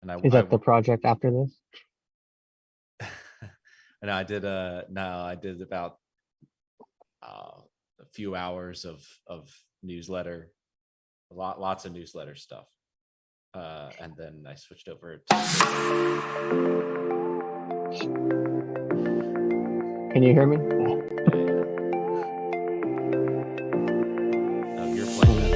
and I, Is I that the project after this? and I did I did about a few hours of newsletter, lots of newsletter stuff, and then I switched over to. Can you hear me? Yeah. You're playing that.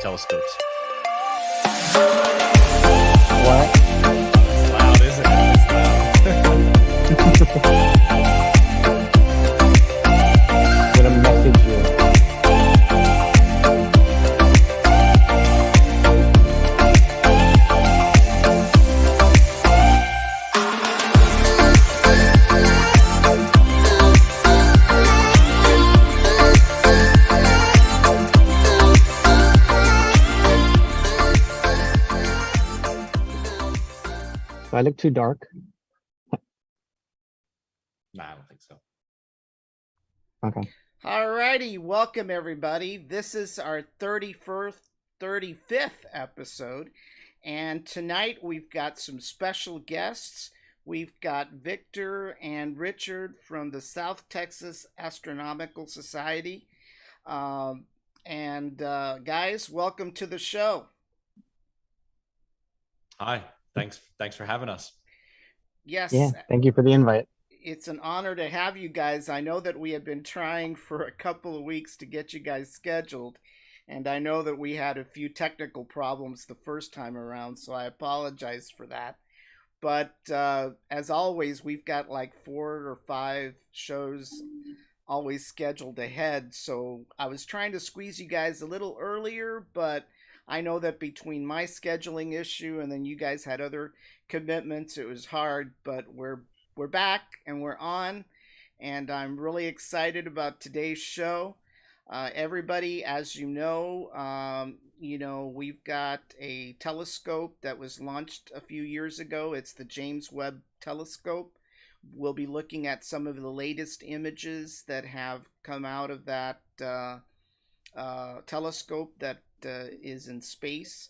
Telescopes. What? It's loud, isn't it? It's loud. I'm gonna message you. Do I look too dark? Nah, I don't think so. Okay. Alrighty, welcome everybody. This is our 35th episode, and tonight we've got some special guests. We've got Victor and Richard from the South Texas Astronomical Society. Guys, welcome to the show. Hi, thanks for having us. Yes. Yeah, thank you for the invite. It's an honor to have you guys. I know that we have been trying for a couple of weeks to get you guys scheduled, and I know that we had a few technical problems the first time around, so I apologize for that. But as always, we've got like 4 or 5 shows always scheduled ahead, so I was trying to squeeze you guys a little earlier, but I know that between my scheduling issue and then you guys had other commitments, it was hard, but we're back and we're on, and I'm really excited about today's show. Everybody, as you know, we've got a telescope that was launched a few years ago. It's the James Webb Telescope. We'll be looking at some of the latest images that have come out of that telescope that is in space.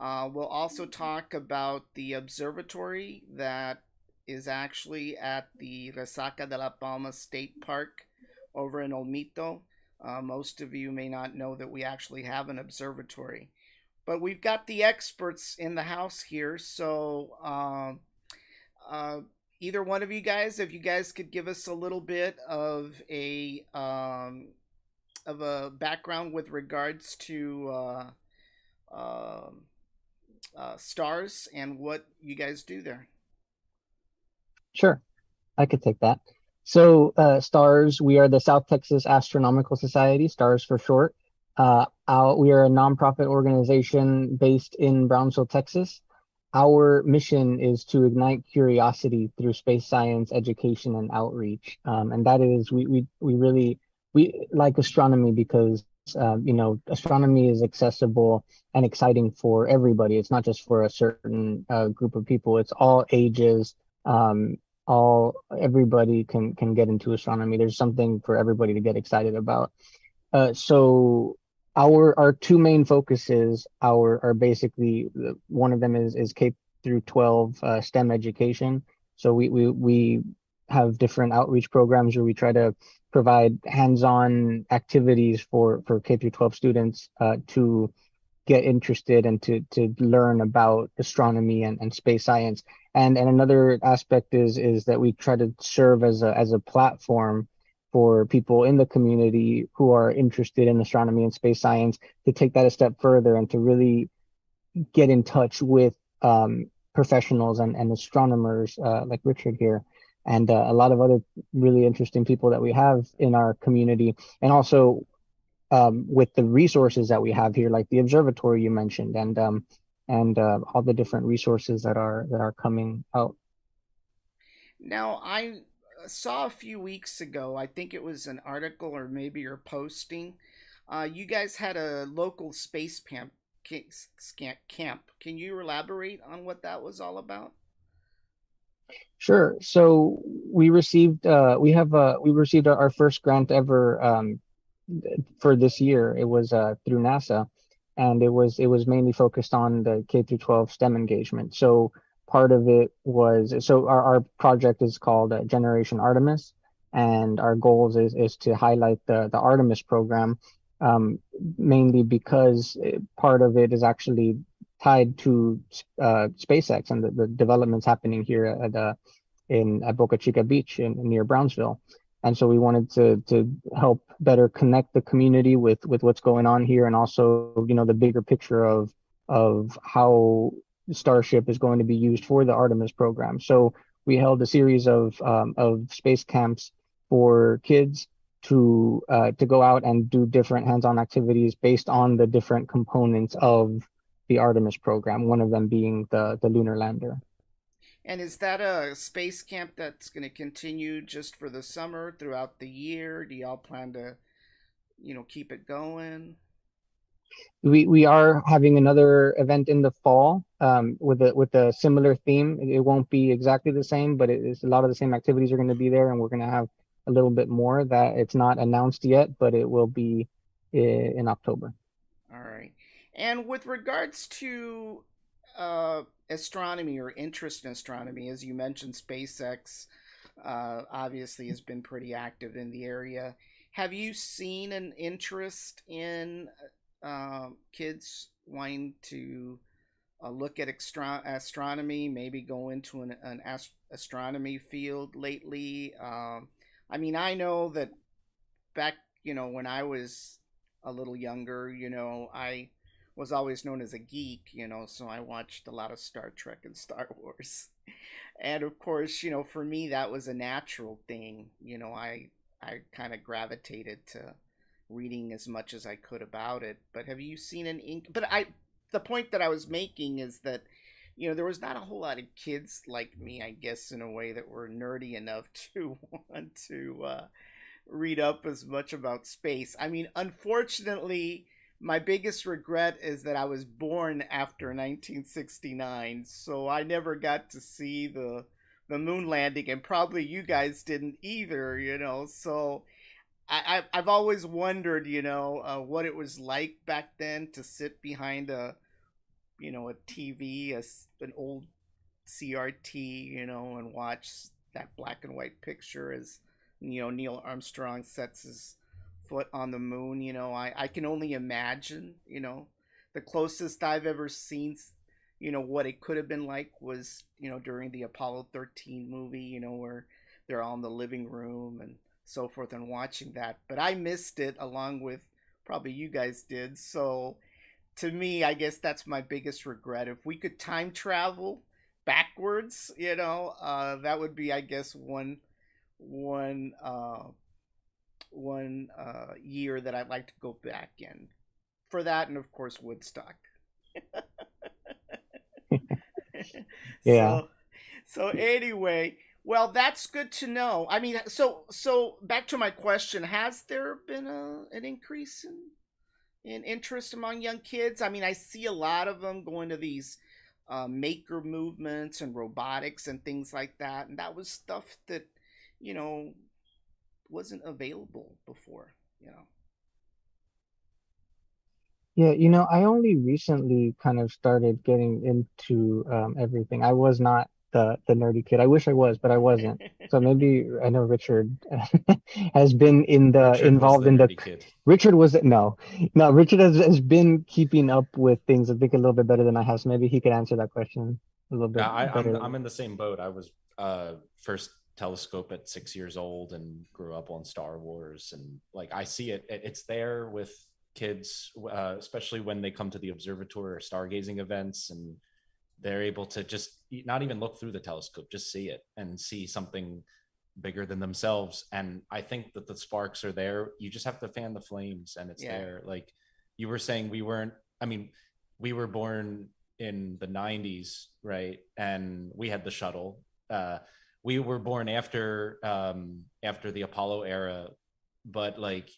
We'll also talk about the observatory that is actually at the Resaca de la Palma State Park over in Olmito. Most of you may not know that we actually have an observatory. But we've got the experts in the house here, so either one of you guys, if you guys could give us a little bit of a background with regards to STARS and what you guys do there. Sure, I could take that. So STARS, we are the South Texas Astronomical Society, STARS for short. We are a nonprofit organization based in Brownsville, Texas. Our mission is to ignite curiosity through space science, education, and outreach. And that is, we really like astronomy because astronomy is accessible and exciting for everybody. It's not just for a certain group of people. It's all ages. Everybody can get into astronomy. There's something for everybody to get excited about. So our 2 main focuses are basically, one of them is through 12 STEM education. So we have different outreach programs where we try to provide hands-on activities for K through 12 students to get interested and to learn about astronomy and space science. And another aspect is that we try to serve as a platform for people in the community who are interested in astronomy and space science to take that a step further and to really get in touch with professionals and astronomers like Richard here, and a lot of other really interesting people that we have in our community. And also with the resources that we have here, like the observatory you mentioned, and all the different resources that are coming out. Now, I saw a few weeks ago, I think it was an article or maybe your posting. You guys had a local space camp. Can you elaborate on what that was all about? Sure. So we received we received our first grant ever for this year. It was through NASA, and it was mainly focused on the K through 12 STEM engagement. So part of it was, so our project is called Generation Artemis, and our goals is to highlight the Artemis program, mainly because part of it is actually tied to SpaceX and the developments happening here at Boca Chica Beach near Brownsville. And so we wanted to help better connect the community with what's going on here, and also, the bigger picture of how Starship is going to be used for the Artemis program. So we held a series of space camps for kids to go out and do different hands-on activities based on the different components of the Artemis program, one of them being the lunar lander. And is that a space camp that's going to continue just for the summer throughout the year? Do y'all plan to, keep it going? We are having another event in the fall with a similar theme. It won't be exactly the same, but it is a lot of the same activities are going to be there, and we're going to have a little bit more that it's not announced yet, but it will be in October. All right. And with regards to astronomy or interest in astronomy, as you mentioned, SpaceX obviously has been pretty active in the area. Have you seen an interest in kids wanting to look at astronomy, maybe go into an astronomy field lately? I mean, I know that back, when I was a little younger, I was always known as a geek, so I watched a lot of Star Trek and Star Wars. And of course, for me that was a natural thing. I kind of gravitated to reading as much as I could about it. But have you seen an ink but I the point that I was making is that there was not a whole lot of kids like me, I guess, in a way, that were nerdy enough to want to read up as much about space. I mean, unfortunately, my biggest regret is that I was born after 1969, so I never got to see the moon landing, and probably you guys didn't either. So I've always wondered, what it was like back then to sit behind a TV, an old CRT, and watch that black and white picture as Neil Armstrong sets his foot on the moon. I can only imagine. The closest I've ever seen, what it could have been like was during the Apollo 13 movie, where they're all in the living room and so forth and watching that. But I missed it, along with probably you guys did. So to me, I guess that's my biggest regret. If we could time travel backwards, that would be, I guess, one year that I'd like to go back in for that, and of course Woodstock. Yeah. so so anyway, well, that's good to know. I mean, so back to my question: has there been an increase in interest among young kids? I mean, I see a lot of them going to these maker movements and robotics and things like that, and that was stuff that you know wasn't available before. Yeah, I only recently kind of started getting into everything. I was not the nerdy kid. I wish I was, but I wasn't. So maybe I know Richard has been Richard was involved the in the nerdy kid. Richard was no, Richard has been keeping up with things, I think, a little bit better than I have. So maybe he could answer that question a little bit I'm better. I'm in the same boat. I was first telescope at 6 years old and grew up on Star Wars, and like I see it. It's there with kids, especially when they come to the observatory or stargazing events, and they're able to just not even look through the telescope, just see it and see something bigger than themselves. And I think that the sparks are there. You just have to fan the flames, and it's Yeah. there. Like you were saying, we weren't. I mean, we were born in the 90s, right? And we had the shuttle. We were born after the Apollo era, but like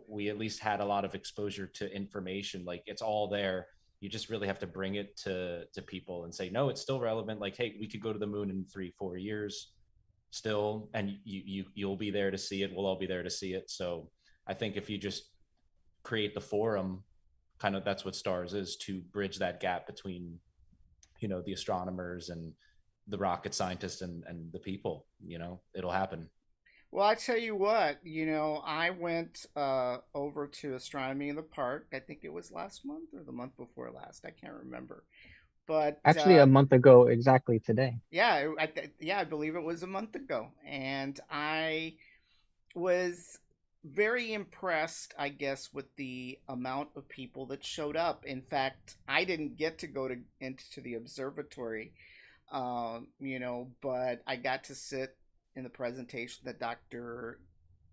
we at least had a lot of exposure to information. Like it's all there. You just really have to bring it to people and say, no, it's still relevant. Like, hey, we could go to the moon in 3-4 years still, and you'll be there to see it. We'll all be there to see it. So I think if you just create the forum, kind of, that's what stars is, to bridge that gap between the astronomers and the rocket scientists and the people. It'll happen. Well, I tell you what, I went over to Astronomy in the Park. I think it was last month or the month before last. I can't remember. But Actually, a month ago exactly today. yeah, I believe it was a month ago, and I was very impressed, I guess, with the amount of people that showed up. In fact, I didn't get to go into the observatory, but I got to sit in the presentation that Dr.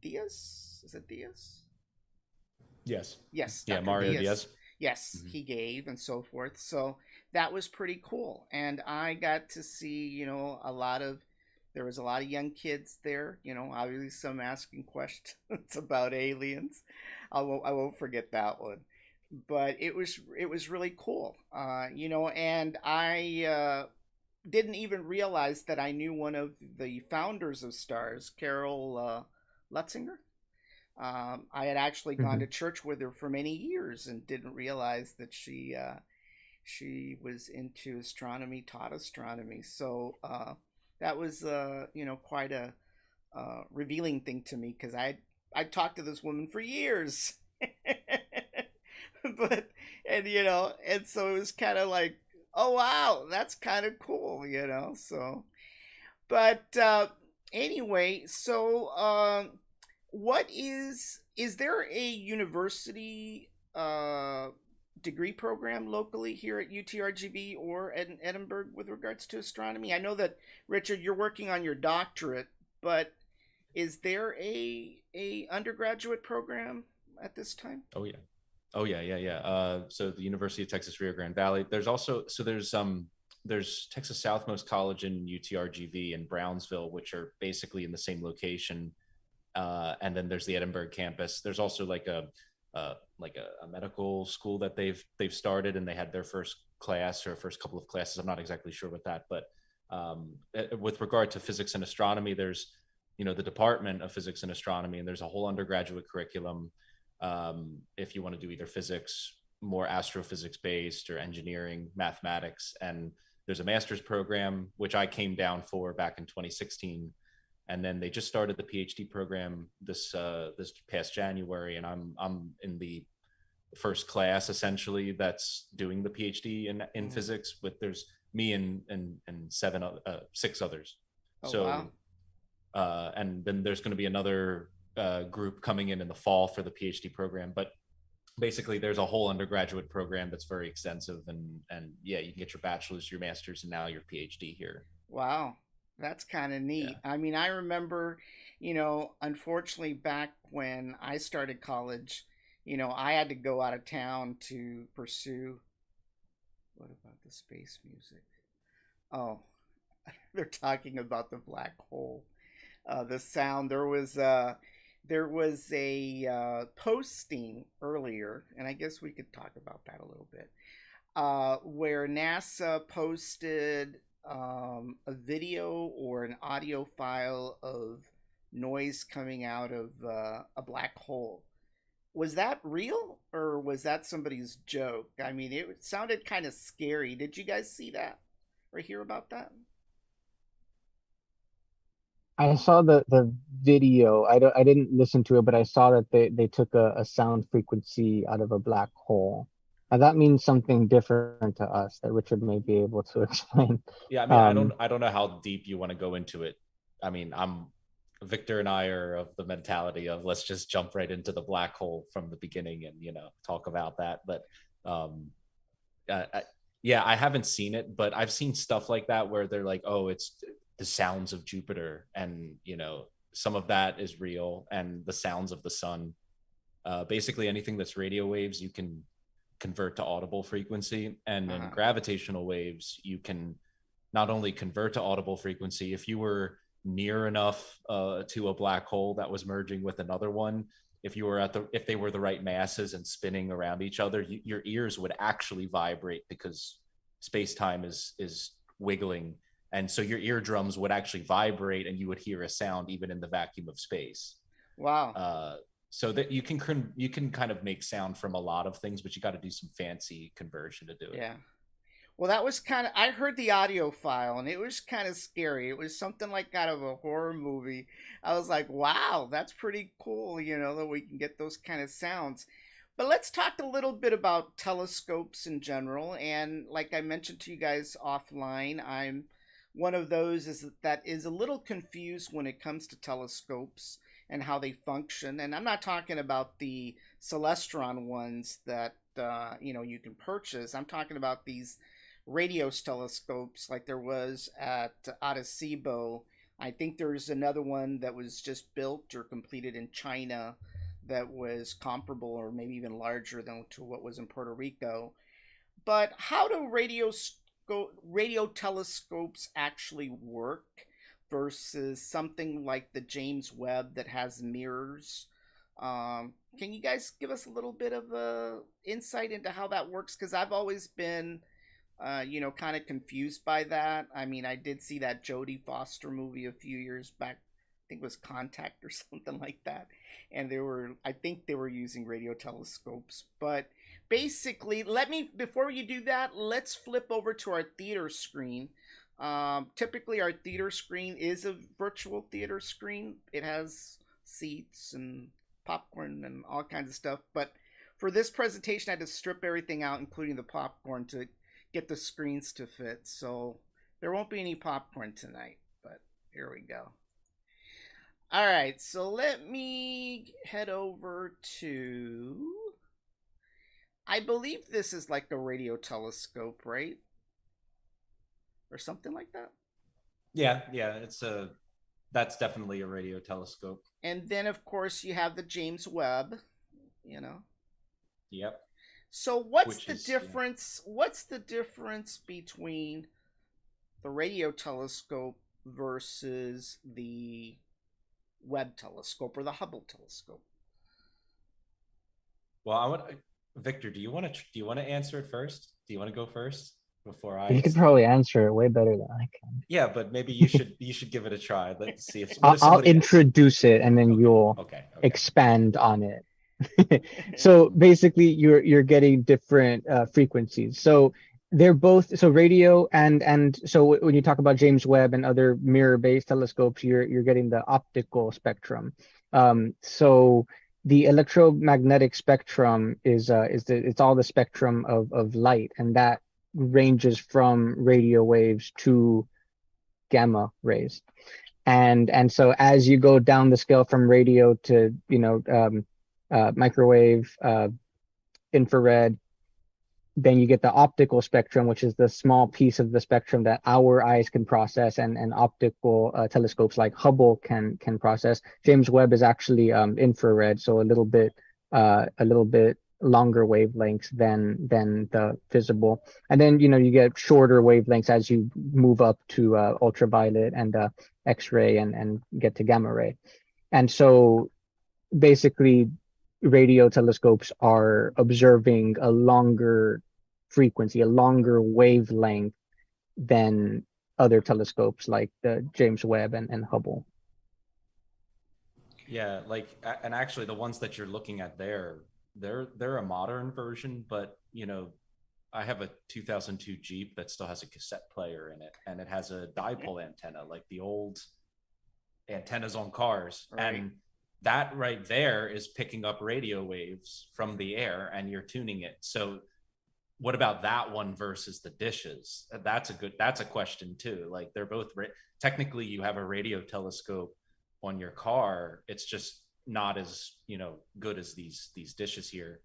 Diaz, is it Diaz? Yes. Yes, Yeah, Dr. Mario Diaz. Diaz. Yes, Mhm. he gave and so forth. So that was pretty cool. And I got to see, there was a lot of young kids there, obviously some asking questions about aliens. I won't forget that one. But it was really cool. And I didn't even realize that I knew one of the founders of Stars, Carol Lutzinger. I had actually gone Hmm. to church with her for many years and didn't realize that she was into astronomy, taught astronomy. So that was quite a revealing thing to me because I talked to this woman for years, but and so it was kind of like, oh wow, that's kind of cool, So, but anyway, so what is there a university degree program locally here at UTRGV or at Edinburgh with regards to astronomy? I know that Richard, you're working on your doctorate, but is there a undergraduate program at this time? Oh yeah. Oh yeah, yeah, yeah. So the University of Texas Rio Grande Valley. There's also there's Texas Southmost College in UTRGV and Brownsville, which are basically in the same location. And then there's the Edinburgh campus. There's also like a medical school that they've started, and they had their first class or first couple of classes. I'm not exactly sure with that, but with regard to physics and astronomy, there's the Department of Physics and Astronomy, and there's a whole undergraduate curriculum. If you want to do either physics, more astrophysics based, or engineering, mathematics, and there's a master's program which I came down for back in 2016, and then they just started the PhD program this past January, and I'm in the first class essentially that's doing the PhD in Mm. physics. With there's me and six others. Oh wow. So and then there's going to be another group coming in the fall for the PhD program. But basically, there's a whole undergraduate program that's very extensive, and yeah, you can get your bachelor's, your master's, and now your PhD here. Wow, that's kind of Yeah. neat. I mean, I remember, unfortunately, back when I started college, I had to go out of town to pursue. What about the space music? Oh, they're talking about the black hole. The sound. There was a posting earlier, and I guess we could talk about that a little bit. Where NASA posted a video or an audio file of noise coming out of a black hole. Was that real or was that somebody's joke? I mean, it sounded kind of scary. Did you guys see that or hear about that? I saw the video. I didn't listen to it, but I saw that they took a sound frequency out of a black hole. And that means something different to us that Richard may be able to explain. Yeah, I mean, Um, I don't know how deep you want to go into it. I mean, I'm Victor and I are of the mentality of let's just jump right into the black hole from the beginning and talk about that. But um, yeah, I haven't seen it, but I've seen stuff like that where they're like, oh, it's the sounds of Jupiter, and some of that is real, and the sounds of the sun. Basically, anything that's radio waves, you can convert to audible frequency, and in Uh-huh. gravitational waves, you can not only convert to audible frequency. If you were near enough to a black hole that was merging with another one, if they were the right masses and spinning around each other, your ears would actually vibrate because space-time is wiggling, and so your eardrums would actually vibrate and you would hear a sound even in the vacuum of space. Wow. uh, so that you can kind of make sound from a lot of things, but you got to do some fancy conversion to do it. Yeah. Well, that was kind of. I heard the audio file, and it was kind of scary. It was something like out of a horror movie. I was like, "Wow, that's pretty cool." That we can get those kind of sounds. But let's talk a little bit about telescopes in general. And like I mentioned to you guys offline, I'm one of those that is a little confused when it comes to telescopes and how they function. And I'm not talking about the Celestron ones that you can purchase. I'm talking about these radio telescopes like there was at Arecibo. I think there's another one that was just built or completed in China that was comparable or maybe even larger than to what was in Puerto Rico. But how do radio telescopes actually work versus something like the James Webb that has mirrors? Can you guys give us a little bit of insight into how that works? Because I've always been kind of confused by that. I mean, I did see that Jodie Foster movie a few years back. I think it was Contact or something like that. And I think they were using radio telescopes. But basically, before you do that, let's flip over to our theater screen. Typically, our theater screen is a virtual theater screen. It has seats and popcorn and all kinds of stuff. But for this presentation, I had to strip everything out, including the popcorn, to get the screens to fit. So there won't be any popcorn tonight, but here we go. All right, so let me head over to. I believe this is like a radio telescope, right? Or something like that. Yeah, that's definitely a radio telescope. And then, of course, you have the James Webb, you know. Yep. So what's Which the is, yeah. difference? What's the difference between the radio telescope versus the Webb telescope or the Hubble telescope? Well, Victor, do you want to answer it first? Do you want to go first before I you could explain? probably answer it way better than I can. Yeah, but maybe you should give it a try. Let's see if what I'll, if I'll somebody else. introduce it and then Okay, you'll okay. expand on it. So basically, you're getting different frequencies. So they're both radio and so when you talk about James Webb and other mirror-based telescopes, you're getting the optical spectrum. So the electromagnetic spectrum it's all the spectrum of light, and that ranges from radio waves to gamma rays. And so as you go down the scale from radio to microwave, infrared, then you get the optical spectrum, which is the small piece of the spectrum that our eyes can process, and optical telescopes like Hubble can process. James Webb is actually infrared, so a little bit longer wavelengths than the visible. And then you get shorter wavelengths as you move up to ultraviolet and X-ray and get to gamma ray. And so basically radio telescopes are observing a longer frequency, a longer wavelength than other telescopes like the James Webb and Hubble. Yeah, and actually the ones that you're looking at there, they're a modern version, but I have a 2002 Jeep that still has a cassette player in it, and it has a dipole antenna, like the old antennas on cars. Right. And that right there is picking up radio waves from the air, and you're tuning it. So what about that one versus the dishes? That's a question too. Like they're both technically you have a radio telescope on your car. It's just not as good as these dishes here.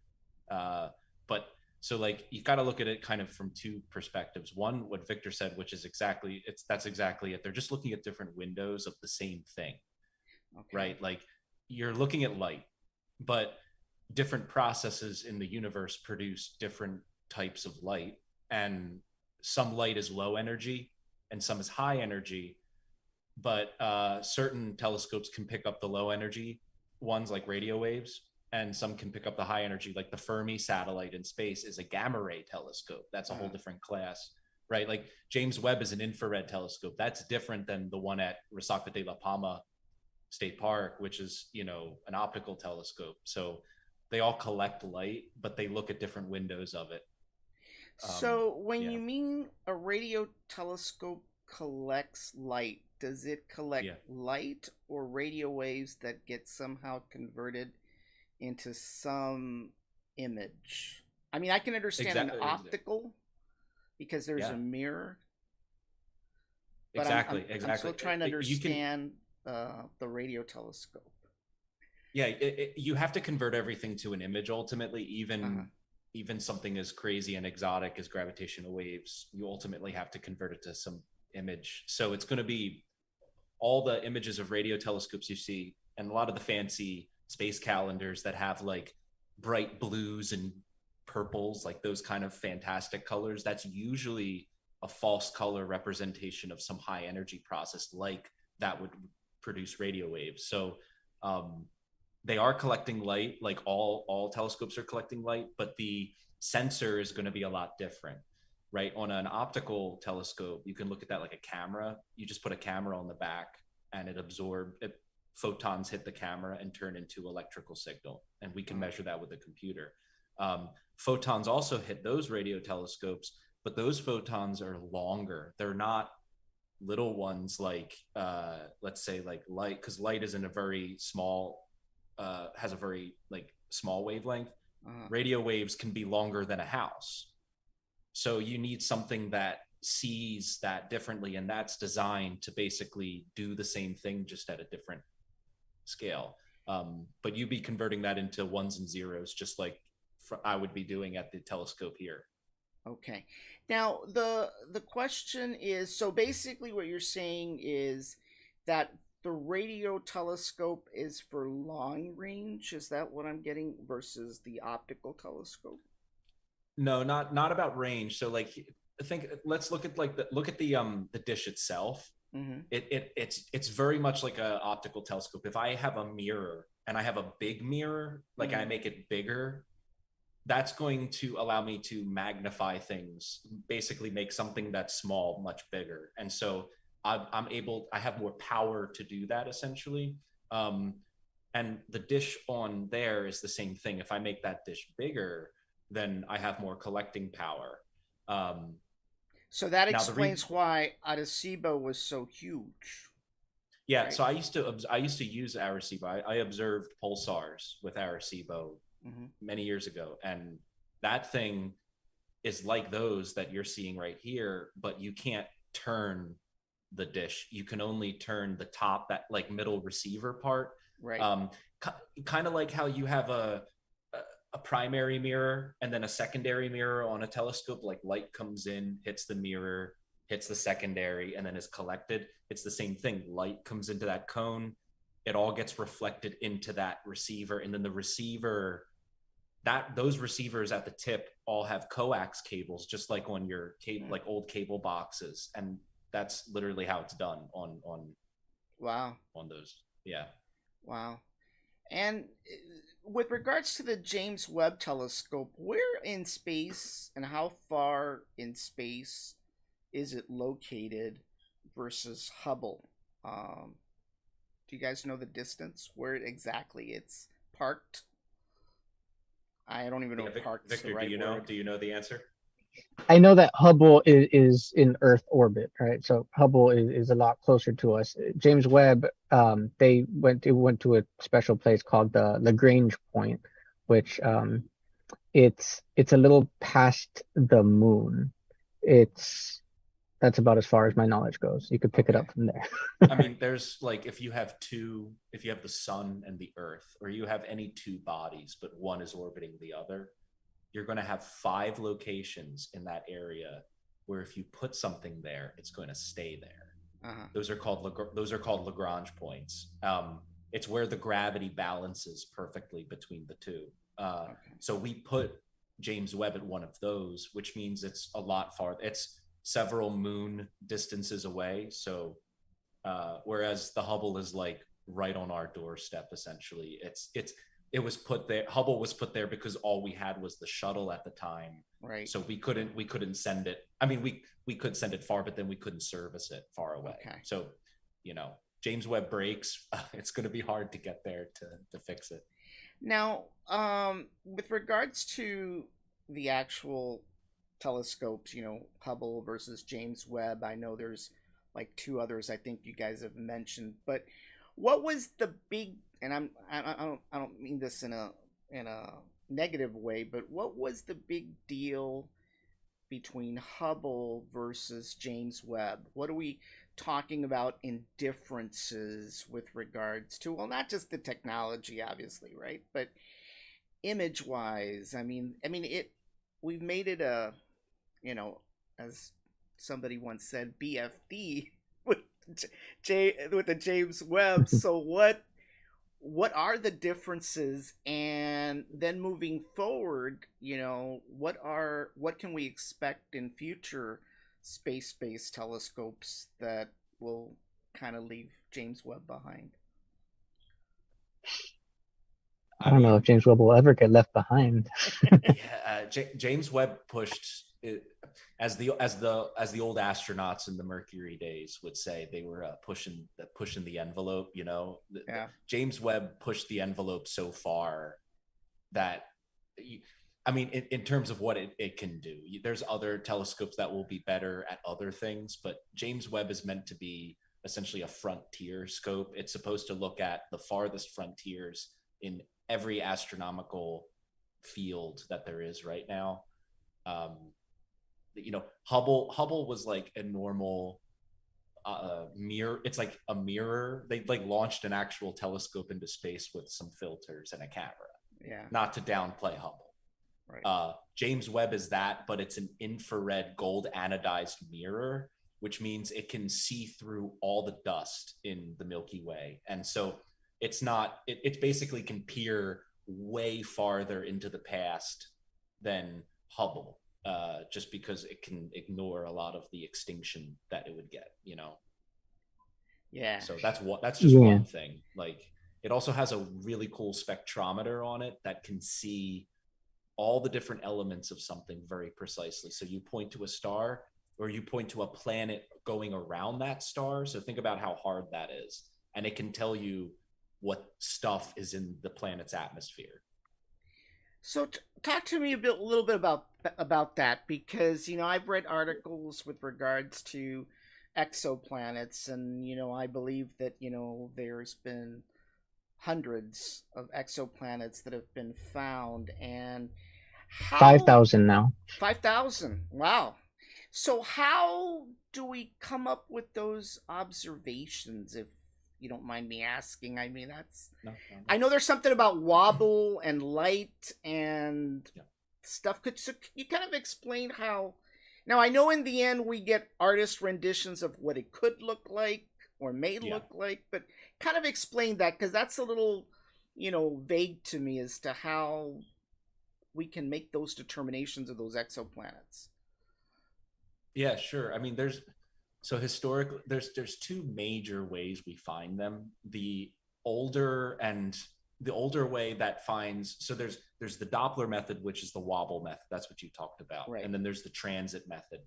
But so like you got to look at it kind of from two perspectives. One, what Victor said, which is that's exactly it. They're just looking at different windows of the same thing. Okay. Right? Like you're looking at light, but different processes in the universe produce different types of light, and some light is low energy and some is high energy, but certain telescopes can pick up the low energy ones like radio waves, and some can pick up the high energy. Like the Fermi satellite in space is a gamma ray telescope. That's a whole different class, right? Like James Webb is an infrared telescope. That's different than the one at Resaca de la Palma State Park, which is an optical telescope. So they all collect light, but they look at different windows of it. So when you mean a radio telescope collects light, does it collect light or radio waves that get somehow converted into some image? I mean, I can understand an optical because there's a mirror. But exactly. I'm still trying to understand the radio telescope. Yeah, you have to convert everything to an image ultimately, even something as crazy and exotic as gravitational waves. You ultimately have to convert it to some image. So it's going to be all the images of radio telescopes you see, and a lot of the fancy space calendars that have like bright blues and purples, like those kind of fantastic colors. That's usually a false color representation of some high energy process like that would produce radio waves. So they are collecting light, like all telescopes are collecting light, but the sensor is going to be a lot different, right? On an optical telescope, you can look at that like a camera. You just put a camera on the back and photons hit the camera and turn into electrical signal. And we can measure that with a computer. Photons also hit those radio telescopes, but those photons are longer. They're not little ones like, let's say like light, because light is in a very small, has a very like small wavelength. Radio waves can be longer than a house. So you need something that sees that differently, and that's designed to basically do the same thing just at a different scale. But you'd be converting that into ones and zeros, just like I would be doing at the telescope here. Okay. Now the question is, so basically what you're saying is that the radio telescope is for long range. Is that what I'm getting versus the optical telescope? No, not about range. So like let's look at the dish itself. Mm-hmm. It's very much like an optical telescope. If I have a mirror and I have a big mirror, like I make it bigger, that's going to allow me to magnify things, basically make something that's small much bigger. And so I have more power to do that essentially. And the dish on there is the same thing. If I make that dish bigger, then I have more collecting power. So that explains why Arecibo was so huge. Yeah, right? So I used to use Arecibo. I observed pulsars with Arecibo many years ago, and that thing is like those that you're seeing right here, but you can't turn the dish. You can only turn the top, that like middle receiver part. Right. Kind of like how you have a primary mirror and then a secondary mirror on a telescope. Like light comes in, hits the mirror, hits the secondary, and then is collected. It's the same thing. Light comes into that cone, it all gets reflected into that receiver, and then the receiver, those receivers at the tip all have coax cables, just like on your cable, like old cable boxes, and that's literally how it's done on wow, on those. Yeah. Wow. And with regards to the James Webb Telescope, where in space and how far in space is it located versus Hubble? Do you guys know the distance, where exactly it's parked? I don't even know if park's Victor, the right word. do you know the answer? I know that Hubble is in Earth orbit, right? So Hubble is a lot closer to us. James Webb, they went to a special place called the Lagrange point, which it's a little past the moon. That's about as far as my knowledge goes. You could pick it up from there. I mean, there's like if you have the sun and the Earth, or you have any two bodies, but one is orbiting the other, you're going to have 5 locations in that area where if you put something there, it's going to stay there. Those are called Lagrange points. It's where the gravity balances perfectly between the two. So we put James Webb at one of those, which means it's a lot farther. It's several moon distances away. So whereas the Hubble is like right on our doorstep, essentially, it was put there. Hubble was put there because all we had was the shuttle at the time. Right. So we couldn't send it. I mean, we could send it far, but then we couldn't service it far away. Okay. So, James Webb breaks. It's going to be hard to get there to fix it. Now, with regards to the actual telescopes, Hubble versus James Webb, I know there's like 2 others I think you guys have mentioned, but what was the big, and I don't mean this in a negative way, but what was the big deal between Hubble versus James Webb? What are we talking about in differences with regards to, well, not just the technology, obviously, right, but image wise? I mean we've made it a, as somebody once said, BFD with the James Webb. So what are the differences, and then moving forward, what can we expect in future space-based telescopes that will kind of leave James Webb behind? I don't know if James Webb will ever get left behind. James Webb pushed it, as the old astronauts in the Mercury days would say, they were pushing the envelope. James Webb pushed the envelope so far that, in terms of what it can do, there's other telescopes that will be better at other things, but James Webb is meant to be essentially a frontier scope. It's supposed to look at the farthest frontiers in every astronomical field that there is right now. Hubble was like a normal mirror. It's like a mirror. They like launched an actual telescope into space with some filters and a camera. Yeah. Not to downplay Hubble. Right. James Webb is that, but it's an infrared gold anodized mirror, which means it can see through all the dust in the Milky Way. And so it basically can peer way farther into the past than Hubble, just because it can ignore a lot of the extinction that it would get, Yeah. So that's just one thing. Like, it also has a really cool spectrometer on it that can see all the different elements of something very precisely. So you point to a star, or you point to a planet going around that star. So think about how hard that is. And it can tell you what stuff is in the planet's atmosphere. So talk to me a little bit about that, because I've read articles with regards to exoplanets, and I believe that there's been hundreds of exoplanets that have been found, and 5,000 now. 5,000. Wow. So how do we come up with those observations, if you don't mind me asking? I mean, no. I know there's something about wobble and light and stuff. Could you kind of explain how? Now, I know in the end we get artist renditions of what it could look like or may look like, but kind of explain that, because that's a little, vague to me as to how we can make those determinations of those exoplanets. Yeah, sure. I mean, historically, there's 2 major ways we find them. The older way that finds, so there's the Doppler method, which is the wobble method. That's what you talked about. Right. And then there's the transit method.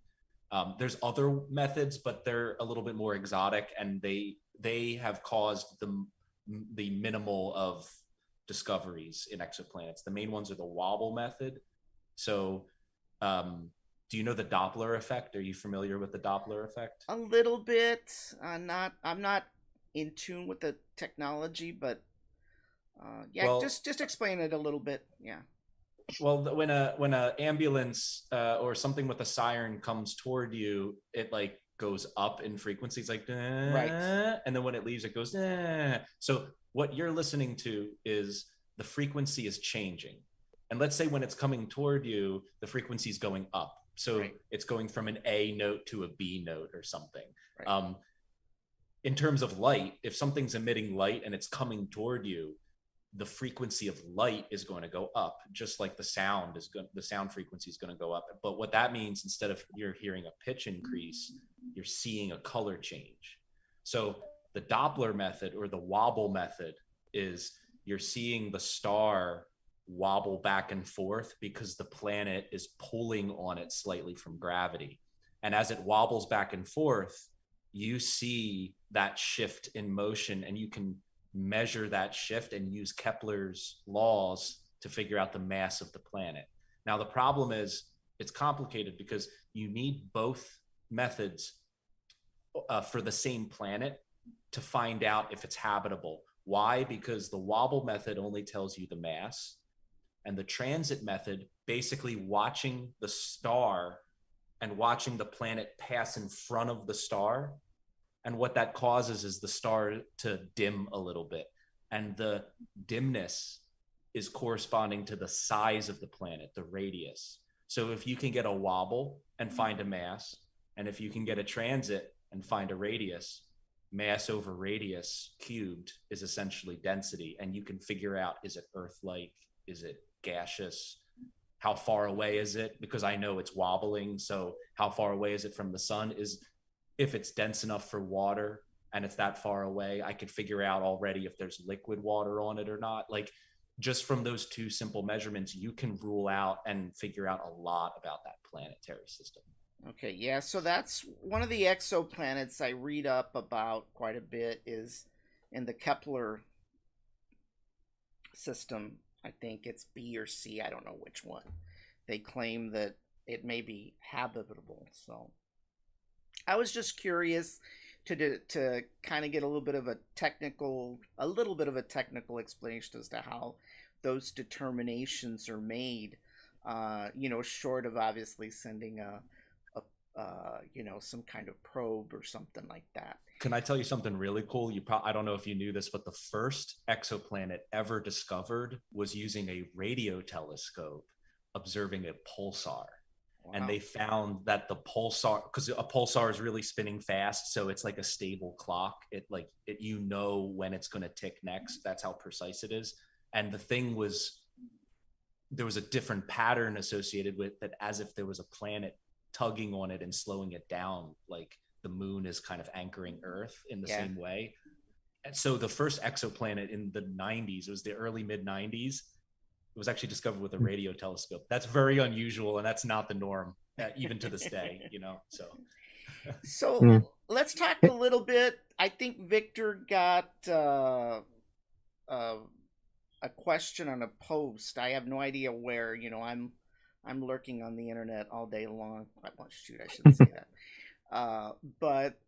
There's other methods, but they're a little bit more exotic, and they have caused the minimal of discoveries in exoplanets. The main ones are the wobble method. So, do you know the Doppler effect? Are you familiar with the Doppler effect? A little bit. I'm not in tune with the technology, but yeah, Well, just explain it a little bit. Yeah. well, when a ambulance or something with a siren comes toward you, it like goes up in frequency. It's like, Right. and then when it leaves, it goes. So what you're listening to is the frequency is changing. And let's say when it's coming toward you, the frequency is going up. So Right. it's going from an A note to a B note or something. Right. In terms of light, if something's emitting light and it's coming toward you, the frequency of light is going to go up, just like the sound frequency is going to go up. But what that means, instead of you're hearing a pitch increase, you're seeing a color change. So the Doppler method or the wobble method is you're seeing the star wobble back and forth because the planet is pulling on it slightly from gravity. And as it wobbles back and forth, you see that shift in motion, and you can measure that shift and use Kepler's laws to figure out the mass of the planet. Now, the problem is it's complicated because you need both methods for the same planet to find out if it's habitable. Why? Because the wobble method only tells you the mass, and the transit method, basically watching the star and watching the planet pass in front of the star. And what that causes is the star to dim a little bit. And the dimness is corresponding to the size of the planet, the radius. So if you can get a wobble and find a mass, and if you can get a transit and find a radius, mass over radius cubed is essentially density. And you can figure out, is it Earth-like? Is it gaseous? How far away is it? Because I know it's wobbling. So how far away is it from the sun? If it's dense enough for water and it's that far away, I could figure out already if there's liquid water on it or not. Like, just from those two simple measurements, you can rule out and figure out a lot about that planetary system. Okay, yeah, so that's one of the exoplanets I read up about quite a bit, is in the Kepler system. I think it's B or C, I don't know which one. They claim that it may be habitable. So I was just curious to kind of get a little bit of a technical explanation as to how those determinations are made. Short of obviously sending a some kind of probe or something like that. Can I tell you something really cool? I don't know if you knew this, but the first exoplanet ever discovered was using a radio telescope observing a pulsar. Wow. And they found that the pulsar, because a pulsar is really spinning fast, so it's like a stable clock. You know when it's going to tick next. That's how precise it is. And the thing was, there was a different pattern associated with it, as if there was a planet tugging on it and slowing it down, like the moon is kind of anchoring Earth in the same way. And so the first exoplanet in the 90s, it was the early mid 90s, it was actually discovered with a radio telescope. That's very unusual, and that's not the norm, even to this day, So let's talk a little bit. I think Victor got a question on a post. I have no idea where. I'm lurking on the internet all day long. Well, shoot, I shouldn't say that. But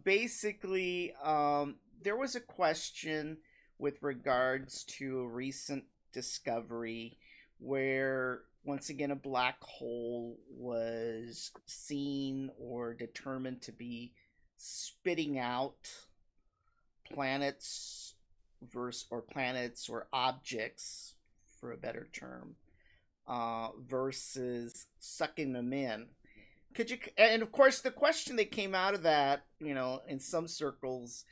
basically, there was a question with regards to a recent discovery where, once again, a black hole was seen or determined to be spitting out planets or objects, for a better term, versus sucking them in. And of course, the question that came out of that, in some circles,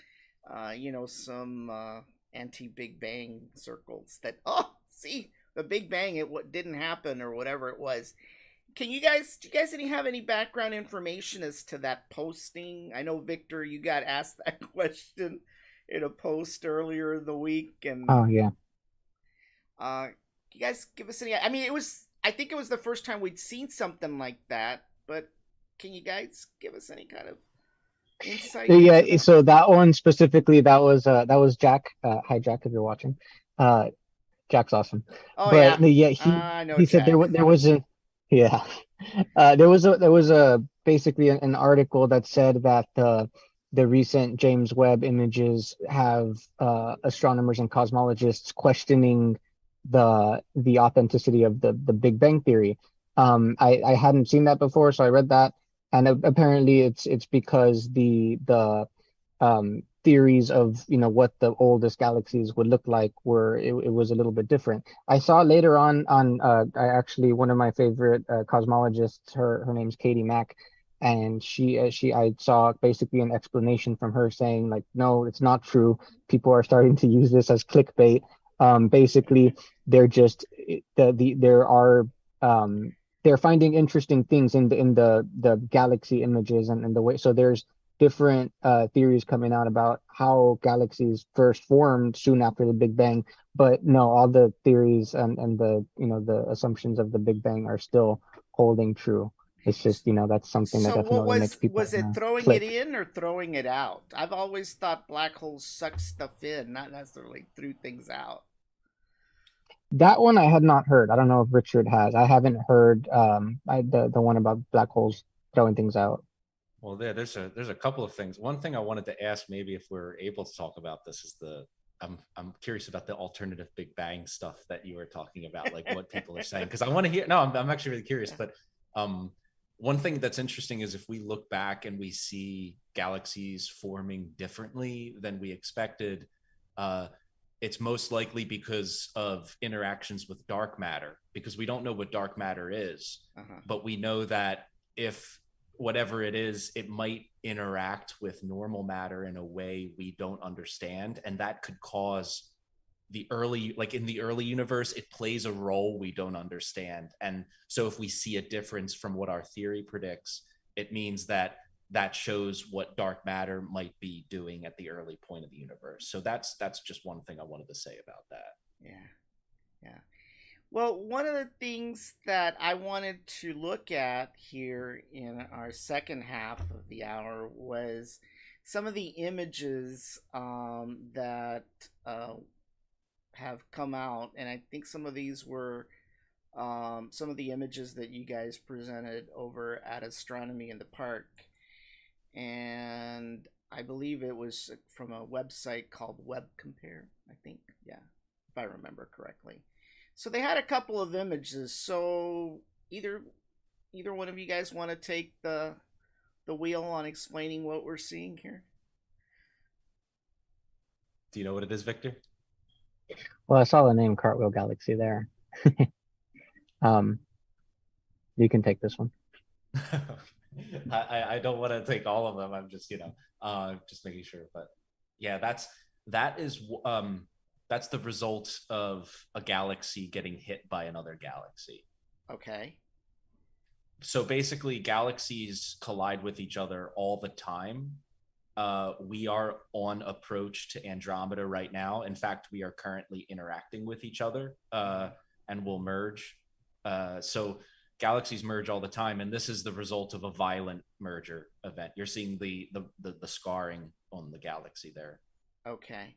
some anti-Big Bang circles, that, see, the Big Bang, it didn't happen, or whatever it was. Do you guys have any background information as to that posting? I know, Victor, you got asked that question in a post earlier in the week, and you guys give us any? I mean, I think it was the first time we'd seen something like that, but can you guys give us any kind of insight? Yeah, so that one specifically, that was Jack. Hi, Jack, if you're watching. Jack's awesome. Oh But yeah, yeah, I know he said Jack. there was a yeah there was a basically an article that said that the recent James Webb images have astronomers and cosmologists questioning the authenticity of the Big Bang theory. I hadn't seen that before, so I read that, and apparently it's because the theories of what the oldest galaxies would look like it was a little bit different. I saw later on I actually one of my favorite cosmologists, her name's Katie Mack, and she I saw basically an explanation from her saying like, no, it's not true. People are starting to use this as clickbait. Basically they're just there are they're finding interesting things in the galaxy images and the way, so there's different theories coming out about how galaxies first formed soon after the Big Bang. But no, all the theories and the the assumptions of the Big Bang are still holding true. It's just that's something that So what definitely makes people was it throwing it click. in or throwing it out? I've always thought black holes suck stuff in, not necessarily threw things out. That one I had not heard. I don't know if Richard has. I haven't heard the one about black holes throwing things out. Well, there's a couple of things. One thing I wanted to ask, maybe if we're able to talk about this, is I'm curious about the alternative Big Bang stuff that you were talking about, like what people are saying, because I want to hear. No, I'm actually really curious. But one thing that's interesting is if we look back and we see galaxies forming differently than we expected, it's most likely because of interactions with dark matter, because we don't know what dark matter is, but we know that if whatever it is, it might interact with normal matter in a way we don't understand. And that could cause like in the early universe, it plays a role we don't understand. And so if we see a difference from what our theory predicts, it means that shows what dark matter might be doing at the early point of the universe. So that's just one thing I wanted to say about that. Yeah, yeah. Well, one of the things that I wanted to look at here in our second half of the hour was some of the images that have come out, and I think some of these were some of the images that you guys presented over at Astronomy in the Park, and I believe it was from a website called Web Compare. I think, yeah, if I remember correctly. So they had a couple of images. So either one of you guys want to take the wheel on explaining what we're seeing here? Do you know what it is, Victor? Well, I saw the name Cartwheel Galaxy there. um, you can take this one. I don't want to take all of them. I'm just just making sure. But yeah, that's the result of a galaxy getting hit by another galaxy. Okay. So basically, galaxies collide with each other all the time. We are on approach to Andromeda right now. In fact, we are currently interacting with each other and will merge. So galaxies merge all the time, and this is the result of a violent merger event. You're seeing the scarring on the galaxy there. Okay.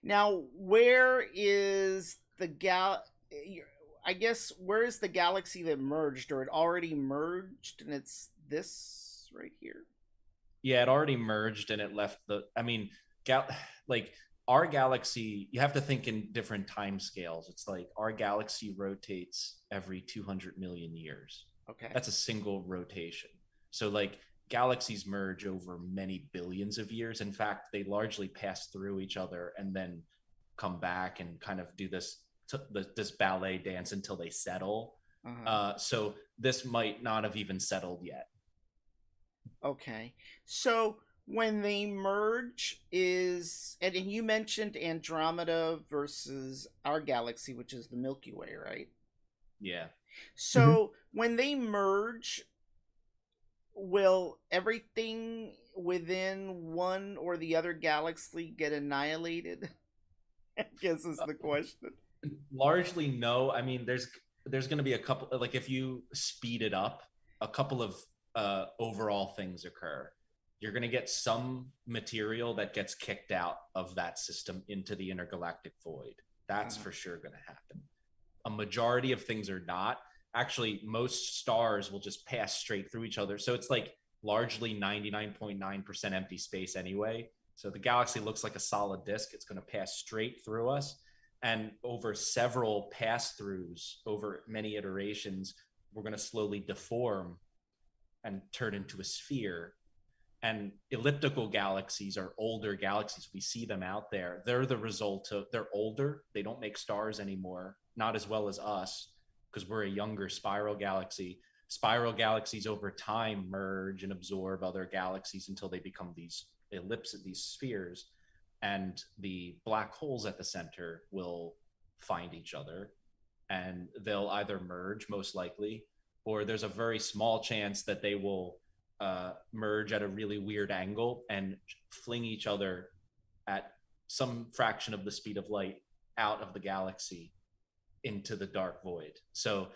Now, where is I guess where is the galaxy that merged, or it already merged, and it's this right here? Yeah, it already merged, and it left like our galaxy. You have to think in different time scales. It's like our galaxy rotates every 200 million years. Okay. That's a single rotation. So like galaxies merge over many billions of years. In fact, they largely pass through each other and then come back and kind of do this ballet dance until they settle. So this might not have even settled yet. Okay. So when they merge and you mentioned Andromeda versus our galaxy, which is the Milky Way, right? Yeah. So when they merge, will everything within one or the other galaxy get annihilated? I guess is the question. Largely no. I mean, there's going to be a couple, like if you speed it up, a couple of overall things occur. You're going to get some material that gets kicked out of that system into the intergalactic void. That's for sure going to happen. A majority of things are not. Actually, most stars will just pass straight through each other. So it's like largely 99.9% empty space anyway. So the galaxy looks like a solid disk. It's going to pass straight through us. And over several pass-throughs, over many iterations, we're going to slowly deform and turn into a sphere. And elliptical galaxies are older galaxies. We see them out there. They're the result of, they're older. They don't make stars anymore, not as well as us, because we're a younger spiral galaxy. Spiral galaxies over time merge and absorb other galaxies until they become these ellipses, these spheres. And the black holes at the center will find each other, and they'll either merge, most likely, or there's a very small chance that they will merge at a really weird angle and fling each other at some fraction of the speed of light out of the galaxy into the dark void. So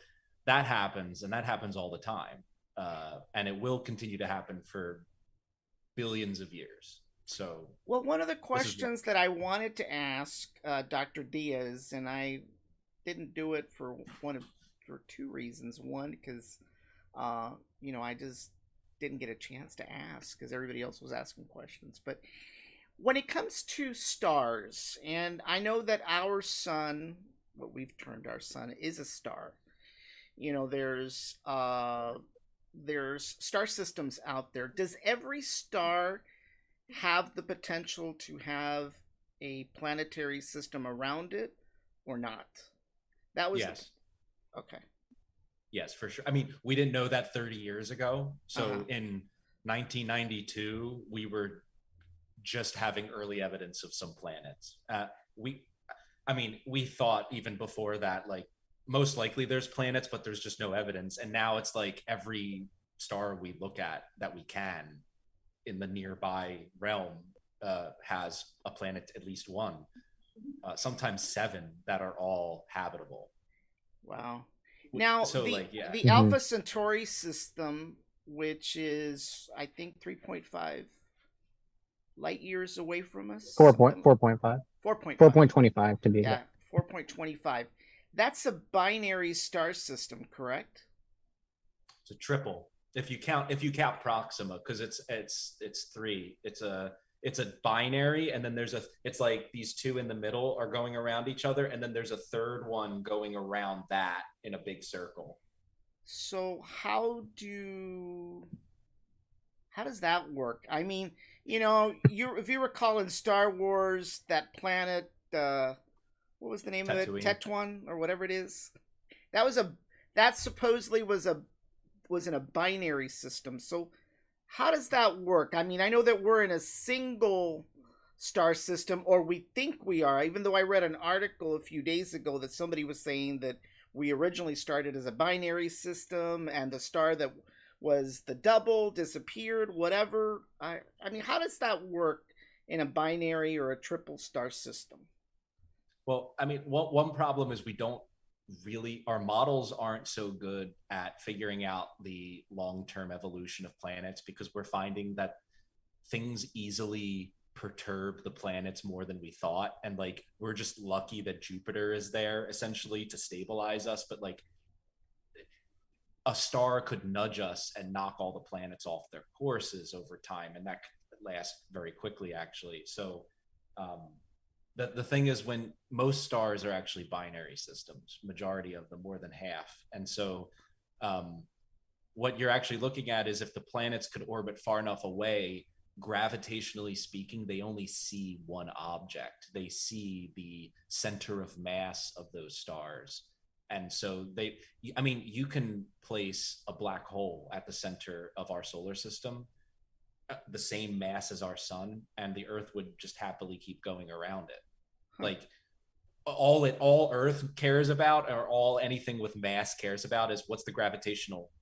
that happens, and that happens all the time. And it will continue to happen for billions of years. So, well, one of the questions that I wanted to ask Dr. Diaz, and I didn't do it for two reasons. One, because I just didn't get a chance to ask because everybody else was asking questions. But when it comes to stars, and I know that our sun, what we've termed our sun, is a star. There's star systems out there. Does every star have the potential to have a planetary system around it or not? That was yes. Okay. Yes, for sure. I mean, we didn't know that 30 years ago. So in 1992, we were just having early evidence of some planets. We thought even before that, like, most likely there's planets, but there's just no evidence. And now it's like every star we look at that we can in the nearby realm has a planet, at least one, sometimes 7 that are all habitable. Wow. Now, so the Alpha Centauri system, which is, I think, 3.5 light years away from us. 4.5. 4.25 to be exact. Yeah, 4.25. That's a binary star system, correct? It's a triple. If you count Proxima, because it's 3. It's a binary, and then it's like these 2 in the middle are going around each other, and then there's a third one going around that in a big circle. So how does that work? I mean, if you recall in Star Wars, that planet, what was the name of it? Tetouan, or whatever it is. That supposedly was in a binary system. So how does that work? I mean, I know that we're in a single star system, or we think we are, even though I read an article a few days ago that somebody was saying that we originally started as a binary system and the star that was the double disappeared, whatever. I mean, how does that work in a binary or a triple star system? Well, I mean, one problem is our models aren't so good at figuring out the long-term evolution of planets, because we're finding that things easily perturb the planets more than we thought. And like, we're just lucky that Jupiter is there essentially to stabilize us. But like, a star could nudge us and knock all the planets off their courses over time. And that could last very quickly, actually. So, the thing is, when most stars are actually binary systems, majority of them, more than half. And so what you're actually looking at is, if the planets could orbit far enough away, gravitationally speaking, they only see one object. They see the center of mass of those stars. And so you can place a black hole at the center of our solar system, the same mass as our sun, and the Earth would just happily keep going around it. Like, all Earth cares about, or anything with mass cares about, is what's the gravitational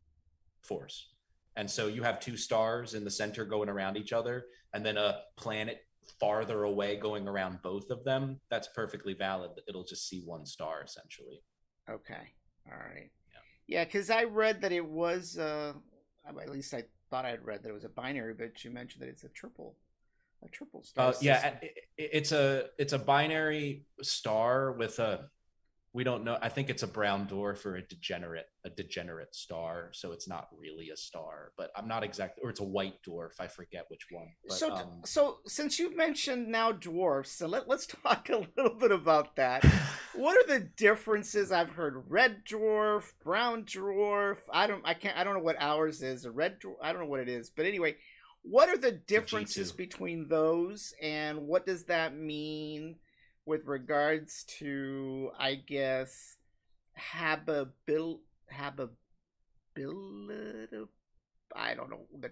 force. And so you have 2 stars in the center going around each other, and then a planet farther away going around both of them. That's perfectly valid. It'll just see one star, essentially. Okay. All right. Yeah, because I read that it was, at least I thought I had read that it was a binary, but you mentioned that it's a triple star system. it's a binary star with a, we don't know. I think it's a brown dwarf or a degenerate star. So it's not really a star, but I'm not exactly, or it's a white dwarf. I forget which one. But, so since you've mentioned now dwarfs, so let's talk a little bit about that. What are the differences? I've heard red dwarf, brown dwarf. I don't know what ours is. A red dwarf, I don't know what it is. But anyway, what are the differences between those, and what does that mean with regards to, I guess, habitability? I don't know. In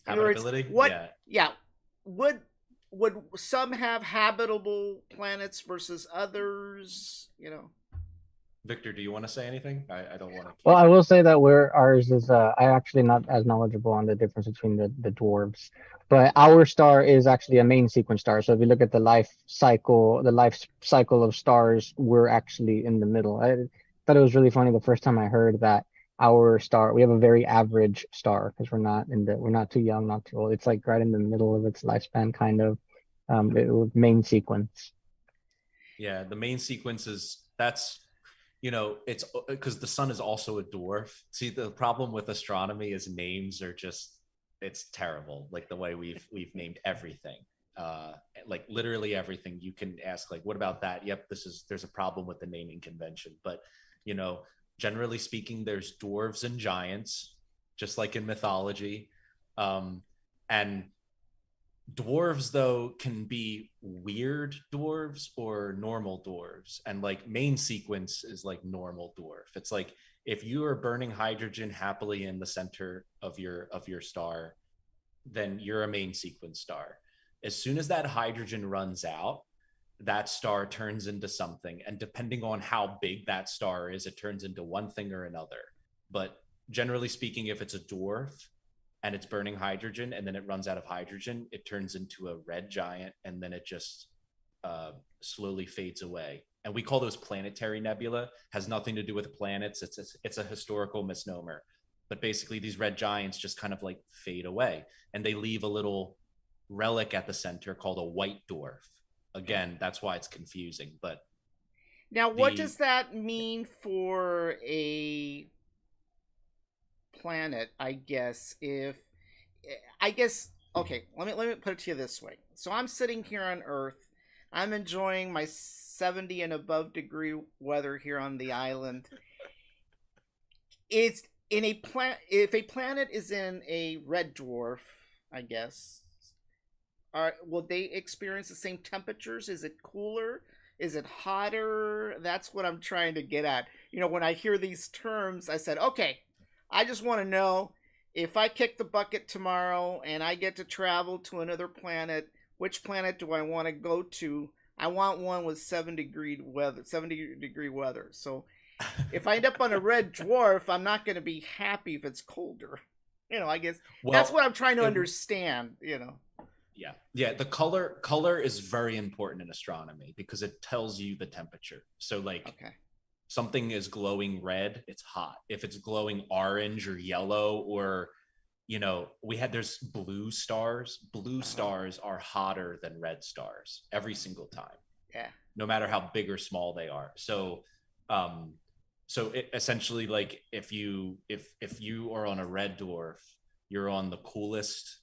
other words, what? Yeah. Would some have habitable planets versus others? Victor, do you want to say anything? I don't want to. Well, I will say that ours is, I actually not as knowledgeable on the difference between the dwarves, but our star is actually a main sequence star. So if you look at the life cycle of stars, we're actually in the middle. I thought it was really funny the first time I heard that our star, we have a very average star because we're not too young, not too old. It's like right in the middle of its lifespan, kind of, main sequence. Yeah, the main sequence that's, it's because the sun is also a dwarf. See, the problem with astronomy is names are just, it's terrible. Like the way we've named everything, like literally everything. You can ask, like, what about that? Yep, there's a problem with the naming convention. But generally speaking, there's dwarves and giants, just like in mythology. And dwarves, though, can be weird dwarves or normal dwarves. And like main sequence is like normal dwarf. It's like if you are burning hydrogen happily in the center of your star, then you're a main sequence star. As soon as that hydrogen runs out, that star turns into something. And depending on how big that star is, it turns into one thing or another. But generally speaking, if it's a dwarf and it's burning hydrogen and then it runs out of hydrogen, it turns into a red giant, and then it just slowly fades away. And we call those planetary nebula. Has nothing to do with planets. It's a historical misnomer. But basically these red giants just kind of like fade away, and they leave a little relic at the center called a white dwarf. Again, that's why it's confusing. But now, what does that mean for a planet? Okay, let me put it to you this way. So I'm sitting here on Earth. I'm enjoying my 70 and above degree weather here on the island. It's in a if a planet is in a red dwarf, I guess, will they experience the same temperatures? Is it cooler? Is it hotter? That's what I'm trying to get at. When I hear these terms, I said, okay, I just want to know, if I kick the bucket tomorrow and I get to travel to another planet, which planet do I want to go to? I want one with 70-degree weather. So if I end up on a red dwarf, I'm not going to be happy if it's colder. I guess that's what I'm trying to understand, Yeah. The color is very important in astronomy because it tells you the temperature. So like, okay, something is glowing red, it's hot. If it's glowing orange or yellow, or there's blue stars. Blue stars are hotter than red stars every single time. Yeah. No matter how big or small they are. So it essentially, like, if you are on a red dwarf, you're on the coolest